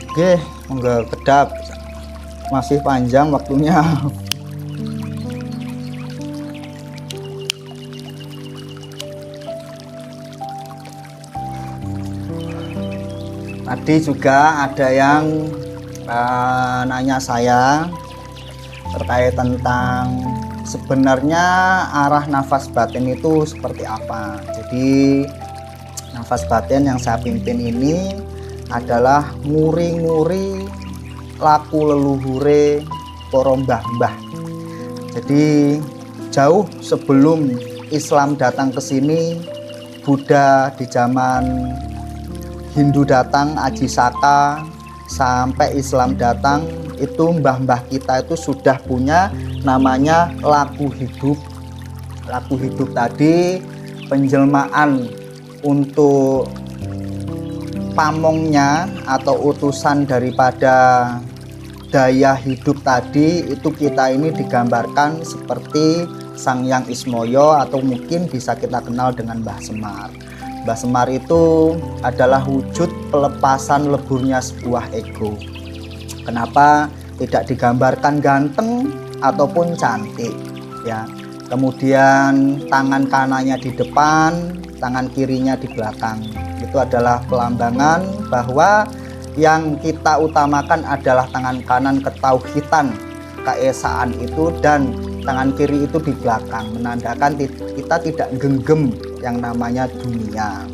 Oke, monggo kedap, masih panjang waktunya. Tadi juga ada yang nanya saya terkait tentang sebenarnya arah nafas batin itu seperti apa. Jadi nafas batin yang saya pimpin ini adalah nguri-nguri laku leluhure para mbah-mbah. Jadi jauh sebelum Islam datang ke sini, Buddha di zaman Hindu datang, Aji Saka, sampai Islam datang, itu mbah-mbah kita itu sudah punya namanya laku hidup. Laku hidup tadi penjelmaan untuk pamongnya atau utusan daripada daya hidup tadi, itu kita ini digambarkan seperti Sang Hyang Ismoyo, atau mungkin bisa kita kenal dengan Mbah Semar. Mbah Semar itu adalah wujud pelepasan leburnya sebuah ego. Kenapa tidak digambarkan ganteng ataupun cantik ya. Kemudian tangan kanannya di depan, tangan kirinya di belakang. Itu adalah pelambangan bahwa yang kita utamakan adalah tangan kanan ketauhidan, keesaan itu, dan tangan kiri itu di belakang, menandakan kita tidak genggam yang namanya dunia.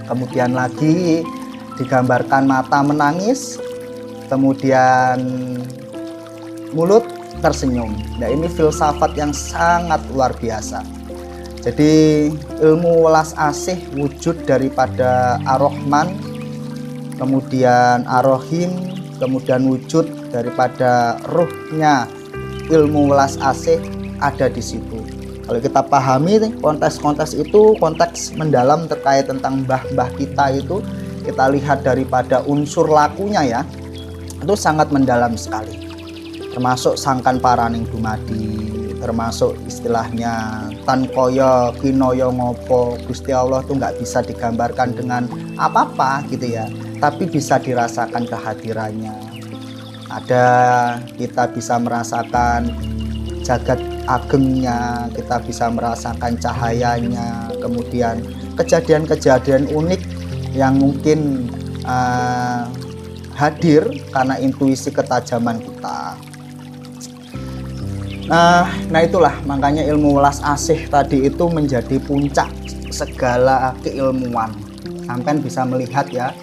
Kemudian lagi digambarkan mata menangis, kemudian mulut tersenyum. Nah, ini filsafat yang sangat luar biasa. Jadi ilmu welas asih wujud daripada Ar-Rahman, kemudian Ar-Rahim, kemudian wujud daripada ruhnya ilmu welas asih ada di situ. Kalau kita pahami konteks-konteks itu, konteks mendalam terkait tentang mbah-mbah kita itu, kita lihat daripada unsur lakunya ya, itu sangat mendalam sekali. Termasuk sangkan paraning dumadi, termasuk istilahnya tan koyo kinoyo ngopo, Gusti Allah tuh nggak bisa digambarkan dengan apa-apa gitu ya, tapi bisa dirasakan kehadirannya. Ada, kita bisa merasakan jagat agengnya, kita bisa merasakan cahayanya, kemudian kejadian-kejadian unik yang mungkin hadir karena intuisi ketajaman kita. Nah itulah makanya ilmu welas asih tadi itu menjadi puncak segala keilmuan. Sampai bisa melihat ya,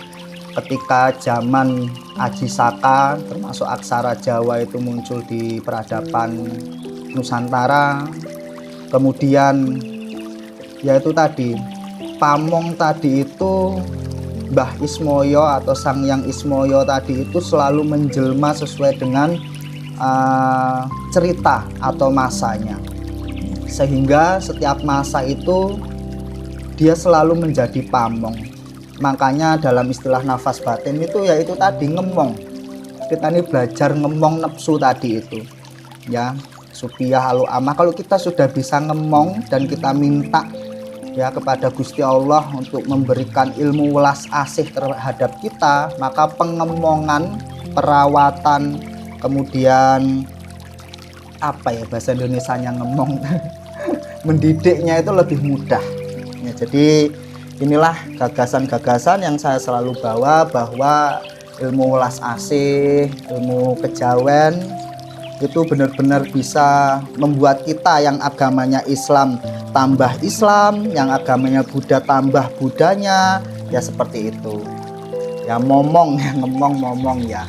ketika zaman Aji Saka termasuk aksara Jawa itu muncul di peradaban Nusantara, kemudian yaitu tadi pamong tadi itu Mbah Ismoyo atau Sang Hyang Ismoyo tadi itu selalu menjelma sesuai dengan cerita atau masanya, sehingga setiap masa itu dia selalu menjadi pamong. Makanya dalam istilah nafas batin itu yaitu tadi ngemong. Kita ini belajar ngemong nepsu tadi itu ya, supiyah halu amah. Kalau kita sudah bisa ngemong dan kita minta ya kepada Gusti Allah untuk memberikan ilmu welas asih terhadap kita, maka pengemongan, perawatan, kemudian apa ya bahasa Indonesianya ngemong mendidiknya itu lebih mudah ya. Jadi inilah gagasan-gagasan yang saya selalu bawa, bahwa ilmu welas asih, ilmu kejawen itu benar-benar bisa membuat kita yang agamanya Islam tambah Islam, yang agamanya Buddha tambah Buddhanya, ya seperti itu ya. Momong ya, ngemong momong ya.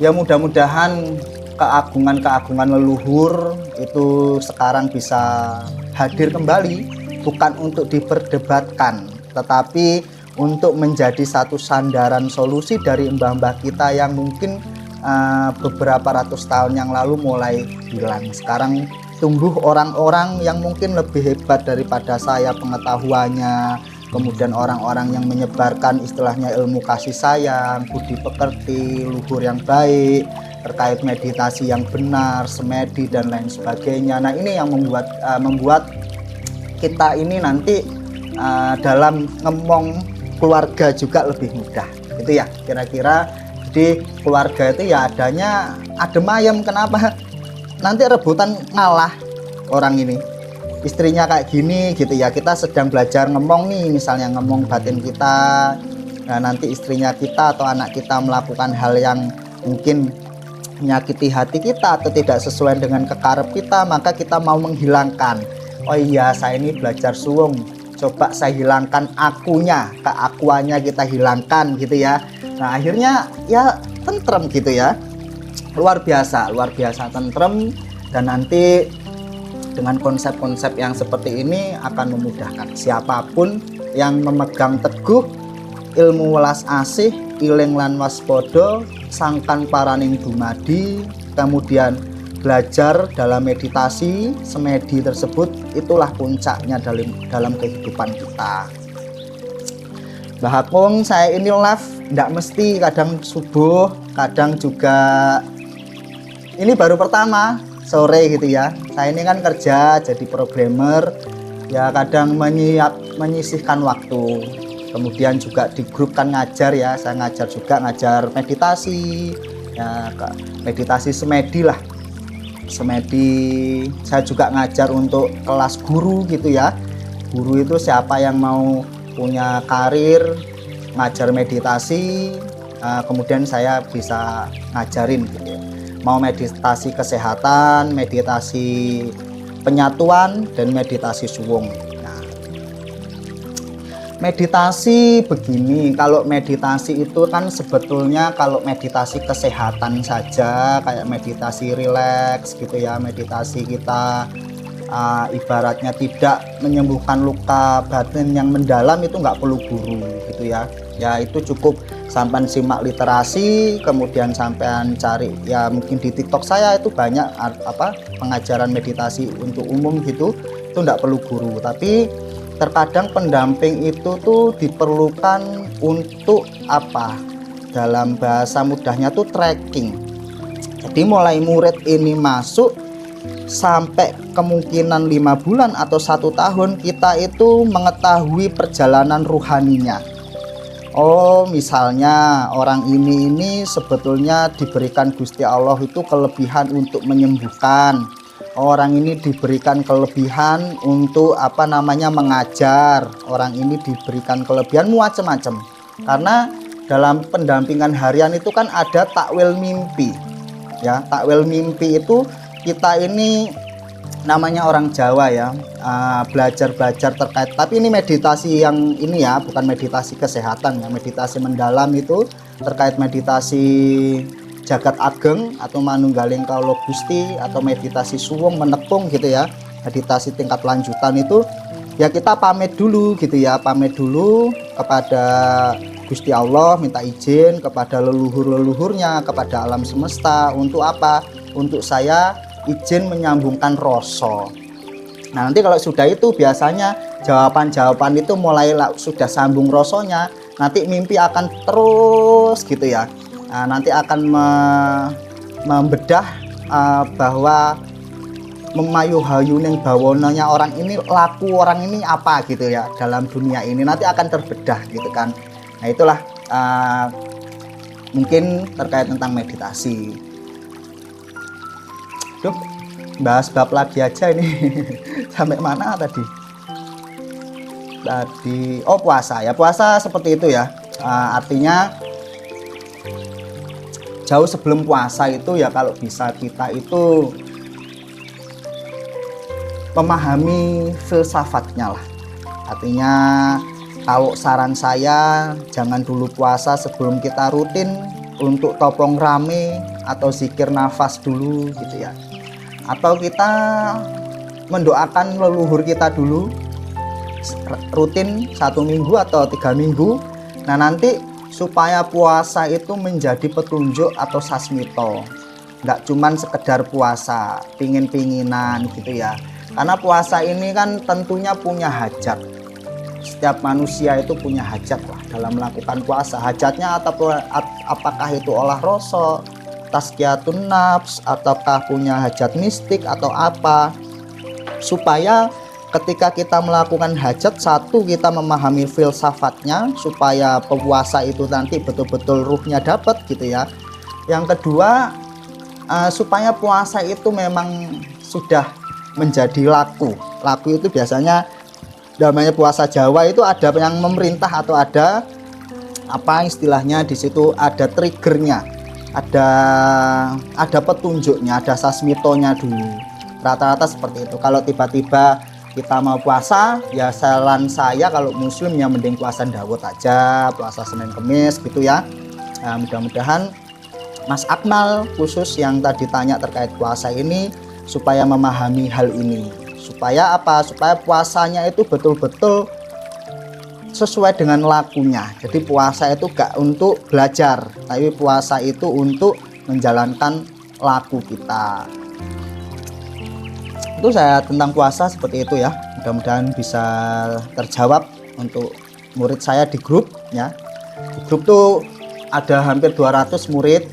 Ya mudah-mudahan keagungan-keagungan leluhur itu sekarang bisa hadir kembali, bukan untuk diperdebatkan, tetapi untuk menjadi satu sandaran solusi dari mbah-mbah kita yang mungkin beberapa ratus tahun yang lalu mulai hilang. Sekarang tumbuh orang-orang yang mungkin lebih hebat daripada saya pengetahuannya, kemudian orang-orang yang menyebarkan istilahnya ilmu kasih sayang, budi pekerti, luhur yang baik, terkait meditasi yang benar, semedi dan lain sebagainya. Nah ini yang membuat kita ini nanti dalam ngemong keluarga juga lebih mudah gitu ya kira-kira. Jadi keluarga itu ya adanya adem ayem. Kenapa? Nanti rebutan ngalah orang ini, istrinya kayak gini gitu ya, kita sedang belajar ngemong nih, misalnya ngemong batin kita. Nah nanti istrinya kita atau anak kita melakukan hal yang mungkin menyakiti hati kita atau tidak sesuai dengan kekarep kita, maka kita mau menghilangkan. Oh iya, saya ini belajar suwung, coba saya hilangkan akunya, keakuannya kita hilangkan gitu ya. Nah akhirnya ya tentrem gitu ya, luar biasa tentrem. Dan nanti dengan konsep-konsep yang seperti ini akan memudahkan siapapun yang memegang teguh ilmu welas asih, iling lan waspodo, sangkan paraning dumadi, kemudian belajar dalam meditasi, semedi tersebut, itulah puncaknya dalam kehidupan kita. Mbah Akung, saya ini live tidak mesti, kadang subuh, kadang juga ini baru pertama sore gitu ya. Saya ini kan kerja jadi programmer ya, kadang menyisihkan waktu. Kemudian juga di grup kan ngajar ya, saya ngajar juga, ngajar meditasi ya, meditasi semedi lah. Semedi saya juga ngajar untuk kelas guru gitu ya. Guru itu siapa yang mau punya karir ngajar meditasi, kemudian saya bisa ngajarin gitu ya. Mau meditasi kesehatan, meditasi penyatuan, dan meditasi suwung. Nah, meditasi begini, kalau meditasi itu kan sebetulnya kalau meditasi kesehatan saja, kayak meditasi rileks gitu ya, meditasi kita ibaratnya tidak menyembuhkan luka batin yang mendalam, itu nggak perlu guru gitu ya. Ya itu cukup sampai simak literasi, kemudian sampean cari ya, mungkin di TikTok saya itu banyak pengajaran meditasi untuk umum gitu, itu nggak perlu guru. Tapi terkadang pendamping itu tuh diperlukan untuk apa, dalam bahasa mudahnya tuh tracking. Jadi mulai murid ini masuk sampai kemungkinan 5 bulan atau 1 tahun kita itu mengetahui perjalanan ruhaninya. Oh, misalnya orang ini sebetulnya diberikan Gusti Allah itu kelebihan untuk menyembuhkan. Orang ini diberikan kelebihan untuk mengajar. Orang ini diberikan kelebihan macam-macam. Karena dalam pendampingan harian itu kan ada takwil mimpi. Ya, takwil mimpi itu kita ini namanya orang Jawa ya, belajar terkait, tapi ini meditasi yang ini ya, bukan meditasi kesehatan ya, meditasi mendalam itu terkait meditasi jagat ageng atau manunggaling kaula Gusti atau meditasi suwung menepung gitu ya, meditasi tingkat lanjutan itu ya kita pamit dulu gitu ya, pamit dulu kepada Gusti Allah, minta izin kepada leluhur-leluhurnya, kepada alam semesta untuk apa? Untuk saya izin menyambungkan rasa. Nah, nanti kalau sudah itu biasanya jawaban-jawaban itu mulai sudah sambung rasanya, nanti mimpi akan terus gitu ya. Nah, nanti akan membedah bahwa memayu-hayu ning bawonanya orang ini, laku orang ini apa gitu ya dalam dunia ini, nanti akan terbedah gitu kan. Nah, itulah mungkin terkait tentang meditasi. Duh, bahas bab lagi aja ini. Sampai mana tadi? Oh, puasa ya, puasa seperti itu ya. Artinya jauh sebelum puasa itu ya kalau bisa kita itu memahami filsafatnya lah. Artinya kalau saran saya jangan dulu puasa sebelum kita rutin untuk topong rame atau zikir nafas dulu gitu ya. Atau kita mendoakan leluhur kita dulu rutin 1 minggu atau 3 minggu. Nah, nanti supaya puasa itu menjadi petunjuk atau sasmito, nggak cuman sekedar puasa pingin-pinginan gitu ya. Karena puasa ini kan tentunya punya hajat. Setiap manusia itu punya hajat lah dalam melakukan puasa. Hajatnya apakah itu olah rasa, tazkiyatun nafs, ataukah punya hajat mistik atau apa, supaya ketika kita melakukan hajat, satu kita memahami filsafatnya supaya puasa itu nanti betul-betul ruhnya dapat gitu ya. Yang kedua, supaya puasa itu memang sudah menjadi laku itu biasanya namanya puasa Jawa itu ada yang memerintah atau ada apa istilahnya, di situ ada triggernya, ada petunjuknya, ada sasmitonya dulu. Rata-rata seperti itu. Kalau tiba-tiba kita mau puasa, ya saran saya kalau muslim ya mending puasa Dawud aja, puasa Senin Kemis gitu ya. Nah, mudah-mudahan Mas Akmal khusus yang tadi tanya terkait puasa ini supaya memahami hal ini. Supaya apa? Supaya puasanya itu betul-betul sesuai dengan lakunya. Jadi puasa itu gak untuk belajar, tapi puasa itu untuk menjalankan laku kita. Itu saya tentang puasa seperti itu ya. Mudah-mudahan bisa terjawab untuk murid saya di grup ya. Di grup tuh ada hampir 200 murid,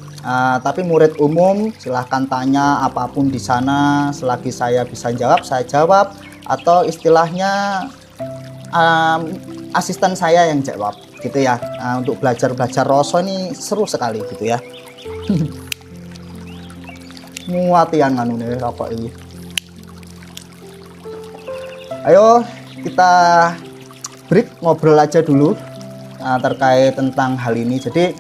tapi murid umum silahkan tanya apapun di sana, selagi saya bisa jawab saya jawab, atau istilahnya asisten saya yang jawab gitu ya. Untuk belajar rasa ini seru sekali gitu ya. Muatian nganu nih rokok ini. Ayo kita break, ngobrol aja dulu terkait tentang hal ini. Jadi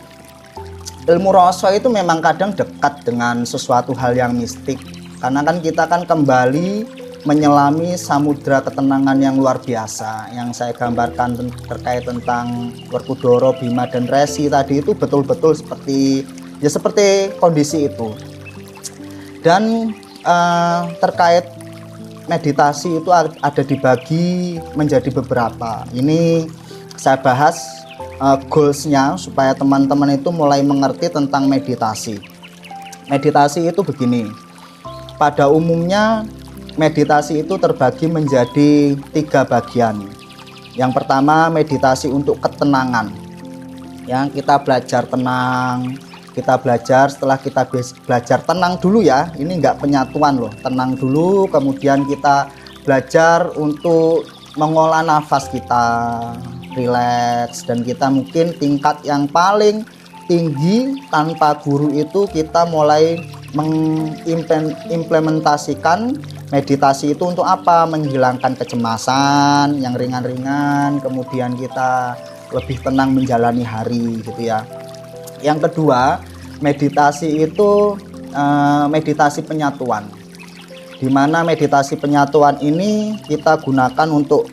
ilmu rasa itu memang kadang dekat dengan sesuatu hal yang mistik, karena kan kita kan kembali menyelami samudra ketenangan yang luar biasa. Yang saya gambarkan terkait tentang Werkudara, Bima dan Resi tadi itu betul-betul seperti kondisi itu. Dan terkait meditasi itu ada dibagi menjadi beberapa. Ini saya bahas goalsnya supaya teman-teman itu mulai mengerti tentang meditasi. Meditasi itu begini, pada umumnya meditasi itu terbagi menjadi 3 bagian. Yang pertama meditasi untuk ketenangan, yang kita belajar tenang, kita belajar. Setelah kita belajar, tenang dulu ya, ini enggak penyatuan loh, tenang dulu, kemudian kita belajar untuk mengolah nafas kita, rileks, dan kita mungkin tingkat yang paling tinggi tanpa guru itu kita mulai mengimplementasikan meditasi itu untuk apa? Menghilangkan kecemasan yang ringan-ringan, kemudian kita lebih tenang menjalani hari gitu ya. Yang kedua, meditasi itu meditasi penyatuan, di mana meditasi penyatuan ini kita gunakan untuk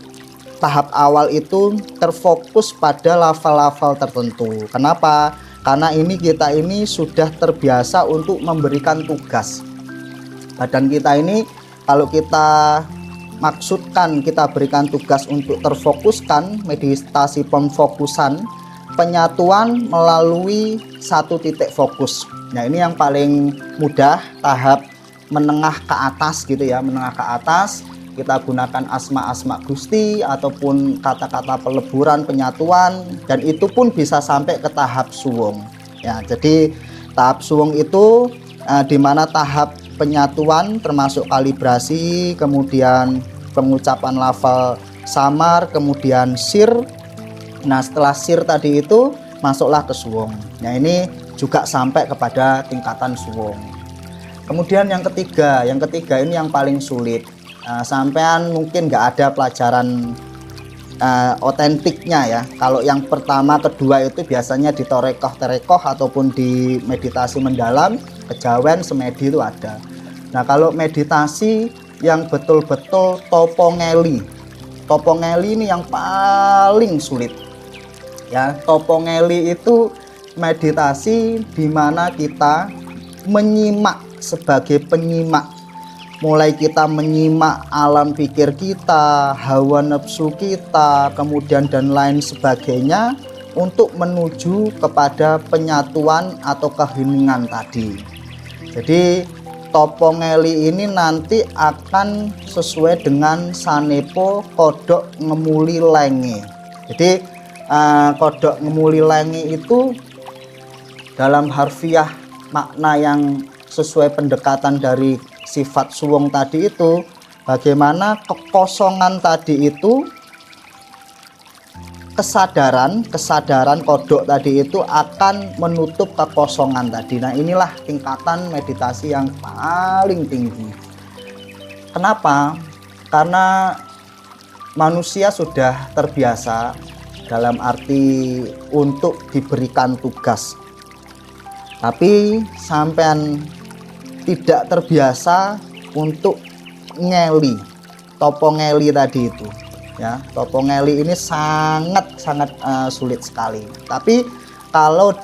tahap awal itu terfokus pada lafal-lafal tertentu. Kenapa? Karena kita ini sudah terbiasa untuk memberikan tugas. Badan kita ini kalau kita maksudkan kita berikan tugas untuk terfokuskan, meditasi pemfokusan, penyatuan melalui satu titik fokus. Nah, ini yang paling mudah, tahap menengah ke atas gitu ya, menengah ke atas. Kita gunakan asma-asma Gusti ataupun kata-kata peleburan, penyatuan, dan itu pun bisa sampai ke tahap suwung ya. Jadi tahap suwung itu di mana tahap penyatuan termasuk kalibrasi, kemudian pengucapan lafal samar, kemudian sir. Nah, setelah sir tadi itu masuklah ke suwung. Nah, ini juga sampai kepada tingkatan suwung. Kemudian yang ketiga ini yang paling sulit. Sampean mungkin nggak ada pelajaran otentiknya ya. Kalau yang pertama, kedua itu biasanya di torekoh ataupun di meditasi mendalam, kejawen, semedi itu ada. Nah, kalau meditasi yang betul-betul topongeli ini yang paling sulit ya. Topongeli itu meditasi di mana kita menyimak sebagai penyimak. Mulai kita menyimak alam pikir kita, hawa nafsu kita, kemudian dan lain sebagainya untuk menuju kepada penyatuan atau keheningan tadi. Jadi topongeli ini nanti akan sesuai dengan sanepo kodok ngemuli lenge. Jadi kodok ngemuli lenge itu dalam harfiah makna yang sesuai pendekatan dari sifat suwung tadi itu, bagaimana kekosongan tadi itu, kesadaran kodok tadi itu akan menutup kekosongan tadi. Nah, inilah tingkatan meditasi yang paling tinggi. Kenapa? Karena manusia sudah terbiasa dalam arti untuk diberikan tugas, tapi sampean tidak terbiasa untuk ngeli, topongeli tadi itu ya. Topongeli ini sangat sulit sekali. Tapi kalau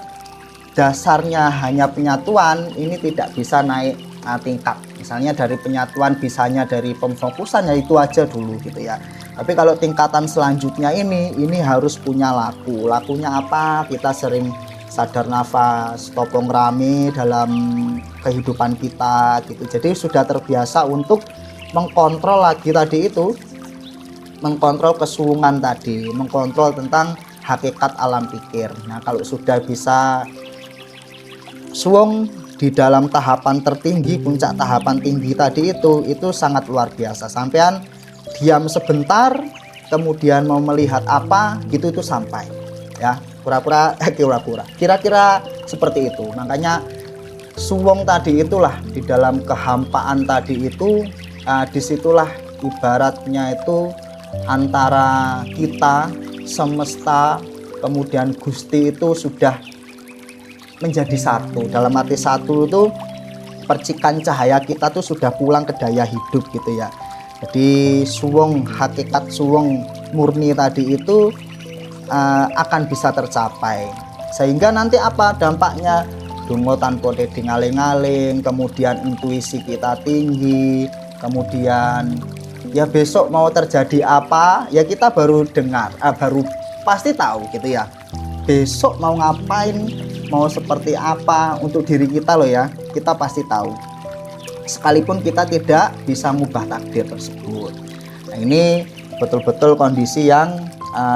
dasarnya hanya penyatuan, ini tidak bisa naik tingkat. Misalnya dari penyatuan bisanya dari pemfokusan, ya itu aja dulu gitu ya. Tapi kalau tingkatan selanjutnya ini harus punya laku. Lakunya apa? Kita sering sadar nafas, topong rame dalam kehidupan kita gitu. Jadi sudah terbiasa untuk mengkontrol lagi tadi itu, mengkontrol kesuwungan tadi, mengkontrol tentang hakikat alam pikir. Nah, kalau sudah bisa suwung di dalam tahapan tertinggi, puncak tahapan tinggi tadi itu sangat luar biasa. Sampean diam sebentar, kemudian mau melihat apa gitu, itu sampai ya. Kira-kira seperti itu. Makanya suwung tadi itulah, di dalam kehampaan tadi itu, disitulah ibaratnya itu antara kita, semesta, kemudian Gusti itu sudah menjadi satu. Dalam arti satu itu percikan cahaya kita tuh sudah pulang ke daya hidup gitu ya. Jadi suwung, hakikat suwung murni tadi itu akan bisa tercapai. Sehingga nanti apa dampaknya? Dungo tanpa ngaling-ngaling, kemudian intuisi kita tinggi, kemudian ya besok mau terjadi apa ya kita baru dengar, baru pasti tahu gitu ya. Besok mau ngapain, mau seperti apa untuk diri kita loh ya, kita pasti tahu. Sekalipun kita tidak bisa mengubah takdir tersebut. Nah, ini betul-betul kondisi yang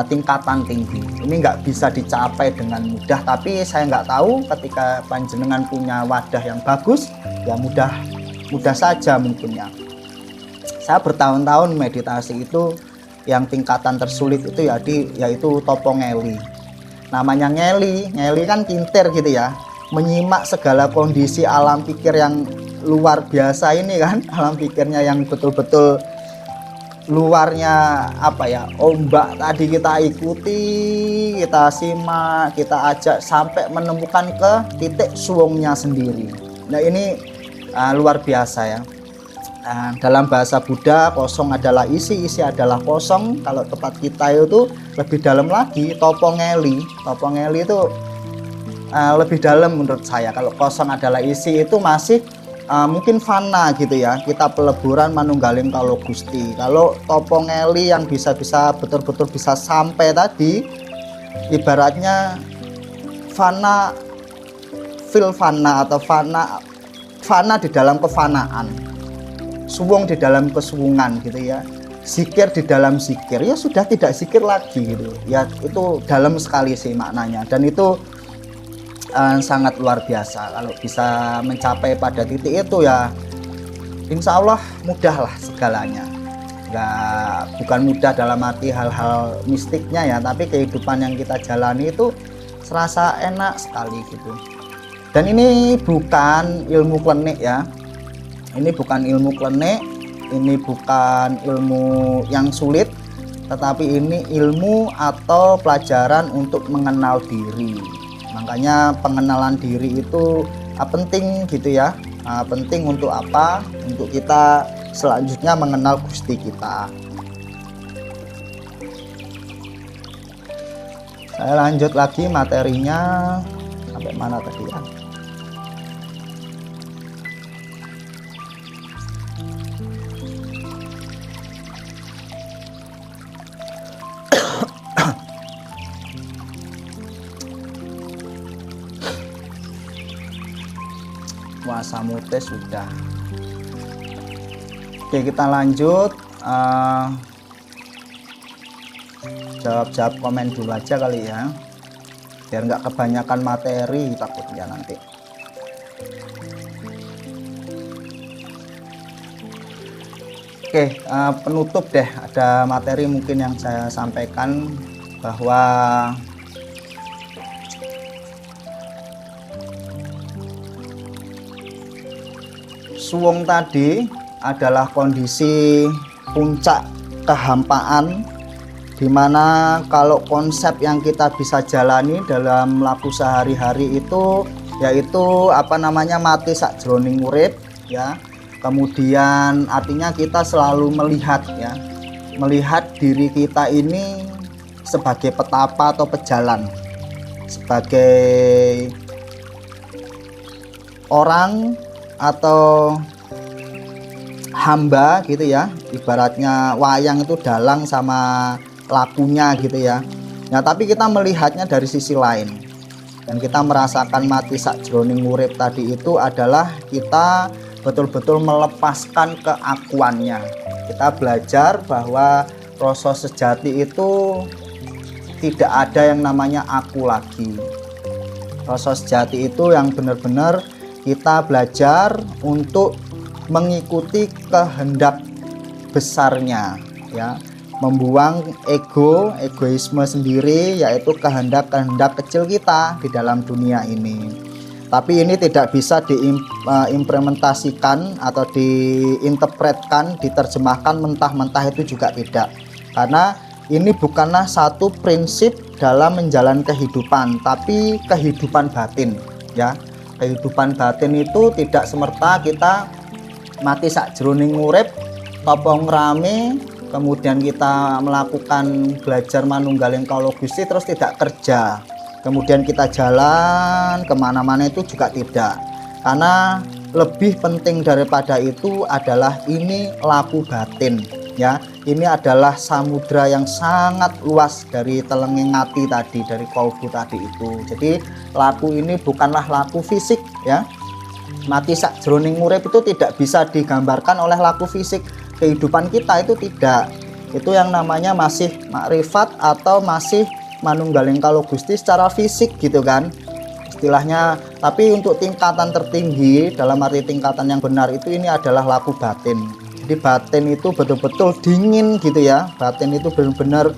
tingkatan tinggi. Ini nggak bisa dicapai dengan mudah, tapi saya nggak tahu ketika panjenengan punya wadah yang bagus, ya mudah saja mungkin ya. Saya bertahun-tahun meditasi itu, yang tingkatan tersulit itu yaitu topo ngeli. Namanya ngeli kan pinter gitu ya, menyimak segala kondisi alam pikir yang luar biasa ini kan, alam pikirnya yang betul-betul luarnya ombak tadi kita ikuti, kita simak, kita ajak sampai menemukan ke titik suwungnya sendiri. Nah ini luar biasa ya. Dalam bahasa Buddha, kosong adalah isi, isi adalah kosong. Kalau tempat kita itu lebih dalam lagi, topo ngeli itu lebih dalam menurut saya. Kalau kosong adalah isi itu masih mungkin fana gitu ya, kita peleburan manunggaling kalau Gusti. Kalau topo ngeli yang bisa betul-betul bisa sampai tadi, ibaratnya fana atau fana di dalam kefanaan, suwung di dalam kesuwungan gitu ya, zikir di dalam zikir, ya sudah tidak zikir lagi gitu ya. Itu dalam sekali sih maknanya, dan itu sangat luar biasa. Kalau bisa mencapai pada titik itu ya insya Allah mudah lah segalanya. Bukan mudah dalam arti hal-hal mistiknya ya, tapi kehidupan yang kita jalani itu serasa enak sekali gitu. Dan ini bukan ilmu klinik ya, ini bukan ilmu klinik, ini bukan ilmu yang sulit, tetapi ini ilmu atau pelajaran untuk mengenal diri. Makanya pengenalan diri itu penting gitu ya. Penting untuk apa? Untuk kita selanjutnya mengenal Gusti kita. Saya lanjut lagi materinya sampai mana tadi ya? Puasa mute sudah. Oke, kita lanjut. Jawab komen dulu aja kali ya, biar nggak kebanyakan materi takutnya nanti. Oke, penutup deh, ada materi mungkin yang saya sampaikan bahwa suwung tadi adalah kondisi puncak kehampaan, dimana kalau konsep yang kita bisa jalani dalam laku sehari-hari itu yaitu mati sakjroning urip ya. Kemudian artinya kita selalu melihat diri kita ini sebagai petapa atau pejalan, sebagai orang atau hamba gitu ya. Ibaratnya wayang itu dalang sama lakunya gitu ya. Nah, tapi kita melihatnya dari sisi lain, dan kita merasakan mati sakjroning urip tadi itu adalah kita betul-betul melepaskan keakuannya. Kita belajar bahwa proses sejati itu tidak ada yang namanya aku lagi. Proses sejati itu yang benar-benar kita belajar untuk mengikuti kehendak besarnya ya, membuang egoisme sendiri, yaitu kehendak-kehendak kecil kita di dalam dunia ini. Tapi ini tidak bisa diimplementasikan atau diinterpretkan, diterjemahkan mentah-mentah, itu juga tidak. Karena ini bukanlah satu prinsip dalam menjalani kehidupan, tapi kehidupan batin ya. Kehidupan batin itu tidak semerta kita mati sakjroning urip topong rame, kemudian kita melakukan belajar manunggaling kawula Gusti terus tidak kerja, kemudian kita jalan kemana-mana, itu juga tidak. Karena lebih penting daripada itu adalah ini laku batin ya. Ini adalah samudra yang sangat luas dari telenging ati tadi, dari kalbu tadi itu. Jadi laku ini bukanlah laku fisik ya. Mati sakjroning urip itu tidak bisa digambarkan oleh laku fisik kehidupan kita, itu tidak. itu yang namanya masih makrifat atau masih manunggaling kalau Gusti secara fisik gitu kan istilahnya. Tapi untuk tingkatan tertinggi, dalam arti tingkatan yang benar itu ini adalah laku batin. Jadi batin itu betul-betul dingin gitu ya, batin itu benar-benar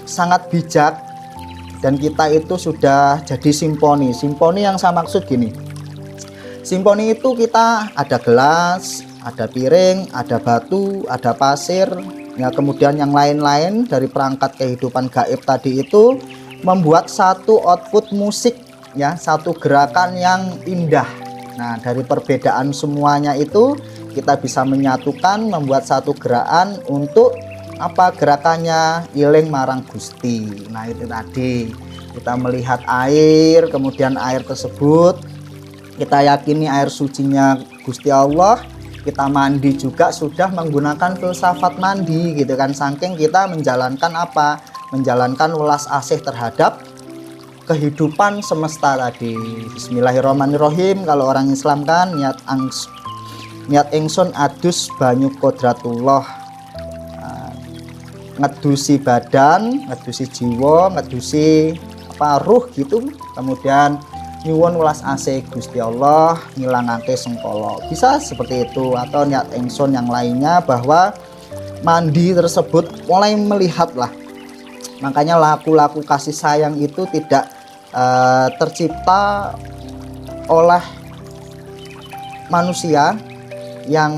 sangat bijak. Dan kita itu sudah jadi simponi. Simponi yang saya maksud gini, simponi itu kita ada gelas, ada piring, ada batu, ada pasir ya, kemudian yang lain-lain dari perangkat kehidupan gaib tadi itu membuat satu output musik ya, satu gerakan yang indah. Nah, dari perbedaan semuanya itu kita bisa menyatukan membuat satu gerakan untuk apa? Gerakannya iling marang Gusti. Nah, itu tadi kita melihat air, kemudian air tersebut kita yakini air sucinya Gusti Allah. Kita mandi juga sudah menggunakan filsafat mandi gitu kan, saking kita menjalankan apa? Menjalankan welas asih terhadap kehidupan semesta tadi. Bismillahirrahmanirrahim. Kalau orang Islam kan niat ingsun adus banyu kodratullah, ngedusi badan, ngedusi jiwa, ngedusi apa ruh gitu, kemudian nyuwun welas asih Gusti Allah ngilangake sengkala. Bisa seperti itu, atau niat ingsun yang lainnya bahwa mandi tersebut mulai melihatlah. Makanya laku-laku kasih sayang itu tidak tercipta oleh manusia yang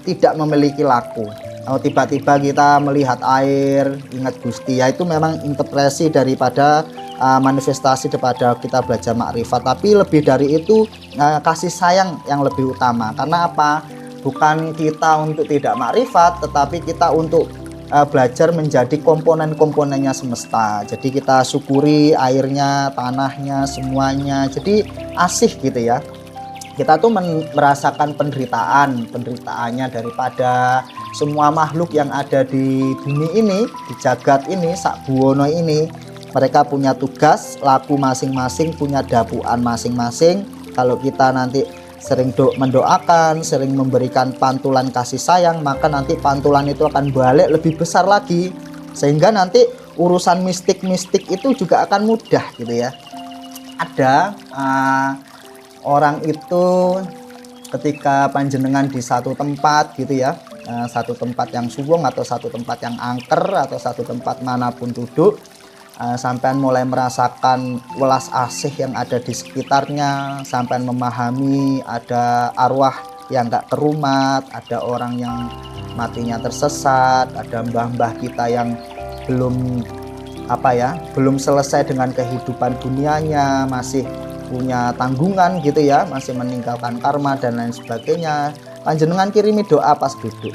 tidak memiliki laku. Kalau tiba-tiba kita melihat air ingat Gusti, ya itu memang interpretasi daripada manifestasi daripada kita belajar makrifat. Tapi lebih dari itu kasih sayang yang lebih utama. Karena apa? Bukan kita untuk tidak makrifat, tetapi kita untuk belajar menjadi komponen-komponennya semesta. Jadi kita syukuri airnya, tanahnya, semuanya. Jadi asih gitu ya. Kita tuh merasakan penderitaannya daripada semua makhluk yang ada di bumi ini, di jagat ini, sak buwono ini. Mereka punya tugas, laku masing-masing, punya dapuan masing-masing. Kalau kita nanti sering mendoakan, sering memberikan pantulan kasih sayang, maka nanti pantulan itu akan balik lebih besar lagi. Sehingga nanti urusan mistik-mistik itu juga akan mudah gitu ya. Ada orang itu ketika panjenengan di satu tempat gitu ya, satu tempat yang suwung atau satu tempat yang angker atau satu tempat manapun duduk, sampean mulai merasakan welas asih yang ada di sekitarnya, sampean memahami ada arwah yang gak kerumat, ada orang yang matinya tersesat, ada mbah-mbah kita yang belum belum selesai dengan kehidupan dunianya, masih punya tanggungan gitu ya, masih meninggalkan karma dan lain sebagainya. Panjenengan kirimi doa pas duduk,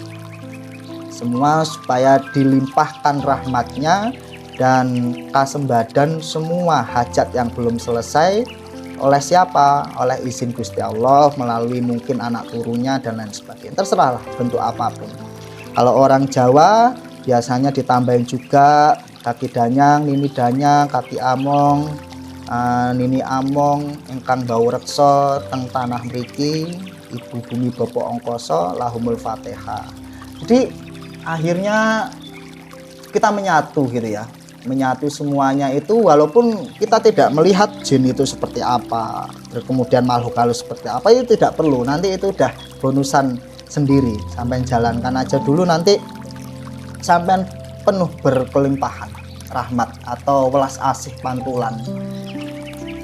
semua supaya dilimpahkan rahmatnya dan kasembadan semua hajat yang belum selesai. Oleh siapa? Oleh izin Gusti Allah, melalui mungkin anak turunnya dan lain sebagainya. Terserahlah bentuk apapun. Kalau orang Jawa biasanya ditambahin juga kaki danyang, nini danyang, kaki among, nini among, ingkang bau reksa teng tanah mriki, ibu bumi bapak ongkoso, lahumul fatihah. Jadi akhirnya kita menyatu gitu ya, menyatu semuanya itu, walaupun kita tidak melihat jin itu seperti apa, kemudian makhluk halus seperti apa, itu tidak perlu, nanti itu udah bonusan sendiri. Sampai jalankan aja dulu, nanti sampai penuh berkelimpahan rahmat atau welas asih pantulan.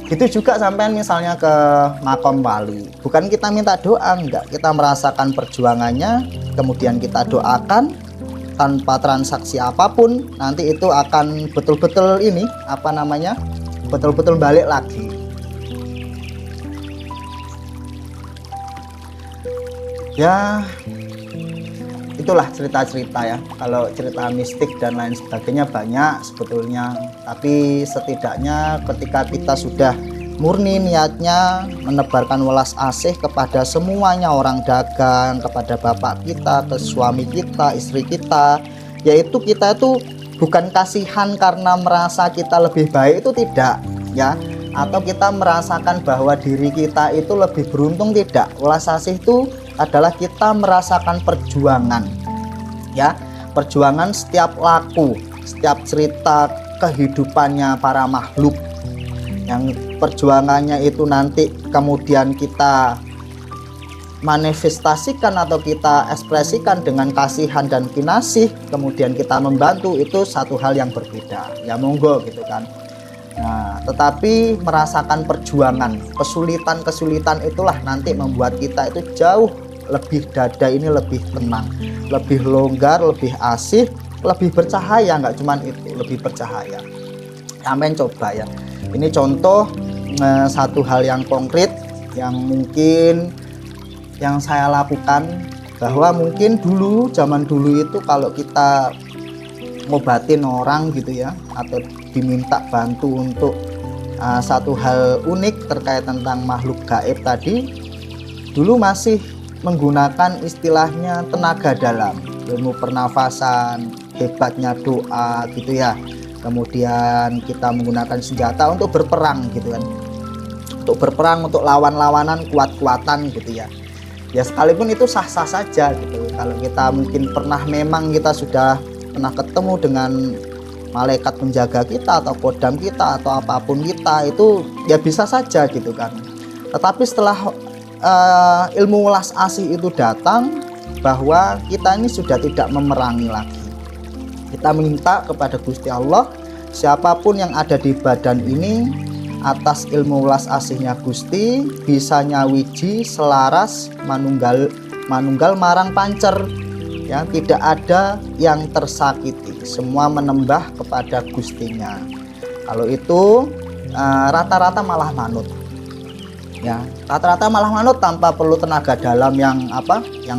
Gitu juga sampai misalnya ke makom wali, bukan kita minta doa, enggak, kita merasakan perjuangannya, kemudian kita doakan tanpa transaksi apapun, nanti itu akan betul-betul ini betul-betul balik lagi. Ya itulah cerita-cerita ya. Kalau cerita mistik dan lain sebagainya banyak sebetulnya, tapi setidaknya ketika kita sudah murni niatnya menebarkan welas asih kepada semuanya, orang dagang, kepada bapak kita, ke suami kita, istri kita, yaitu kita itu bukan kasihan karena merasa kita lebih baik, itu tidak ya, atau kita merasakan bahwa diri kita itu lebih beruntung, tidak. Welas asih itu adalah kita merasakan perjuangan ya, perjuangan setiap laku, setiap cerita kehidupannya para makhluk yang perjuangannya itu nanti kemudian kita manifestasikan atau kita ekspresikan dengan kasihan dan kinasih, kemudian kita membantu, itu satu hal yang berbeda. Ya monggo gitu kan. Nah, tetapi merasakan perjuangan, kesulitan-kesulitan itulah nanti membuat kita itu jauh lebih dada ini lebih tenang, lebih longgar, lebih asih, lebih bercahaya. Nggak cuman itu, lebih bercahaya. Amin, coba ya. Ini contoh satu hal yang konkret yang mungkin yang saya lakukan, bahwa mungkin dulu, zaman dulu itu kalau kita ngobatin orang gitu ya, atau diminta bantu untuk satu hal unik terkait tentang makhluk gaib tadi, dulu masih menggunakan istilahnya tenaga dalam, ilmu pernafasan, hebatnya doa gitu ya. Kemudian kita menggunakan senjata untuk berperang gitu kan, untuk berperang, untuk lawan-lawanan, kuat-kuatan gitu ya. Ya sekalipun itu sah-sah saja gitu. Kalau kita mungkin memang kita sudah pernah ketemu dengan malaikat penjaga kita atau kodam kita atau apapun kita, itu ya bisa saja gitu kan. Tetapi setelah ilmu welas asih itu datang, bahwa kita ini sudah tidak memerangi lagi. Kita minta kepada Gusti Allah, siapapun yang ada di badan ini, atas ilmu welas asihnya Gusti, bisa nyawiji selaras manunggal marang pancer ya, tidak ada yang tersakiti, semua menembah kepada Gustinya. Kalau itu rata-rata malah manut ya, rata-rata malah manut tanpa perlu tenaga dalam yang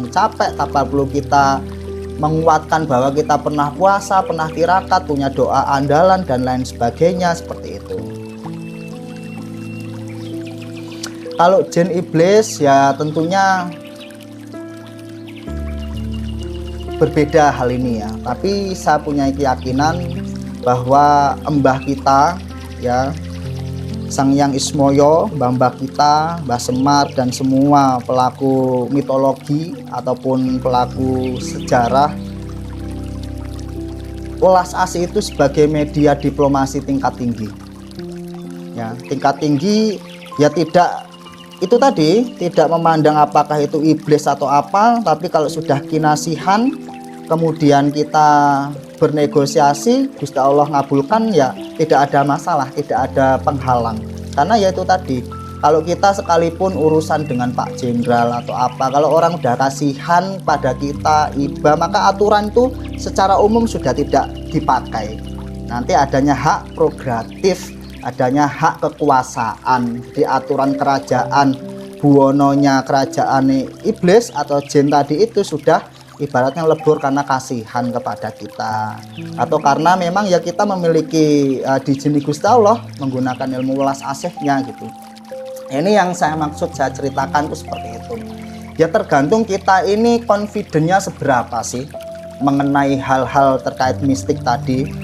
capek, tanpa perlu kita menguatkan bahwa kita pernah puasa, pernah tirakat, punya doa andalan dan lain sebagainya, seperti itu. Kalau jin iblis ya tentunya berbeda hal ini ya, tapi saya punya keyakinan bahwa mbah kita ya, Sang Hyang Ismoyo, mbah kita, Mbah Semar, dan semua pelaku mitologi ataupun pelaku sejarah, welas asih itu sebagai media diplomasi tingkat tinggi ya, tingkat tinggi ya, tidak itu tadi, tidak memandang apakah itu iblis atau apa, tapi kalau sudah kinasihan kemudian kita bernegosiasi, Gusti Allah ngabulkan, ya tidak ada masalah, tidak ada penghalang. Karena ya itu tadi, kalau kita sekalipun urusan dengan Pak Jenderal atau apa, kalau orang udah kasihan pada kita, iba, maka aturan itu secara umum sudah tidak dipakai. Nanti adanya hak prerogatif, adanya hak kekuasaan di aturan kerajaan, buononya kerajaan iblis atau jin tadi itu sudah ibaratnya lebur karena kasihan kepada kita, atau karena memang ya kita memiliki dijini Gusti Allah menggunakan ilmu welas asihnya gitu. Ini yang saya maksud, saya ceritakan itu seperti itu ya. Tergantung kita ini confident-nya seberapa sih mengenai hal-hal terkait mistik tadi.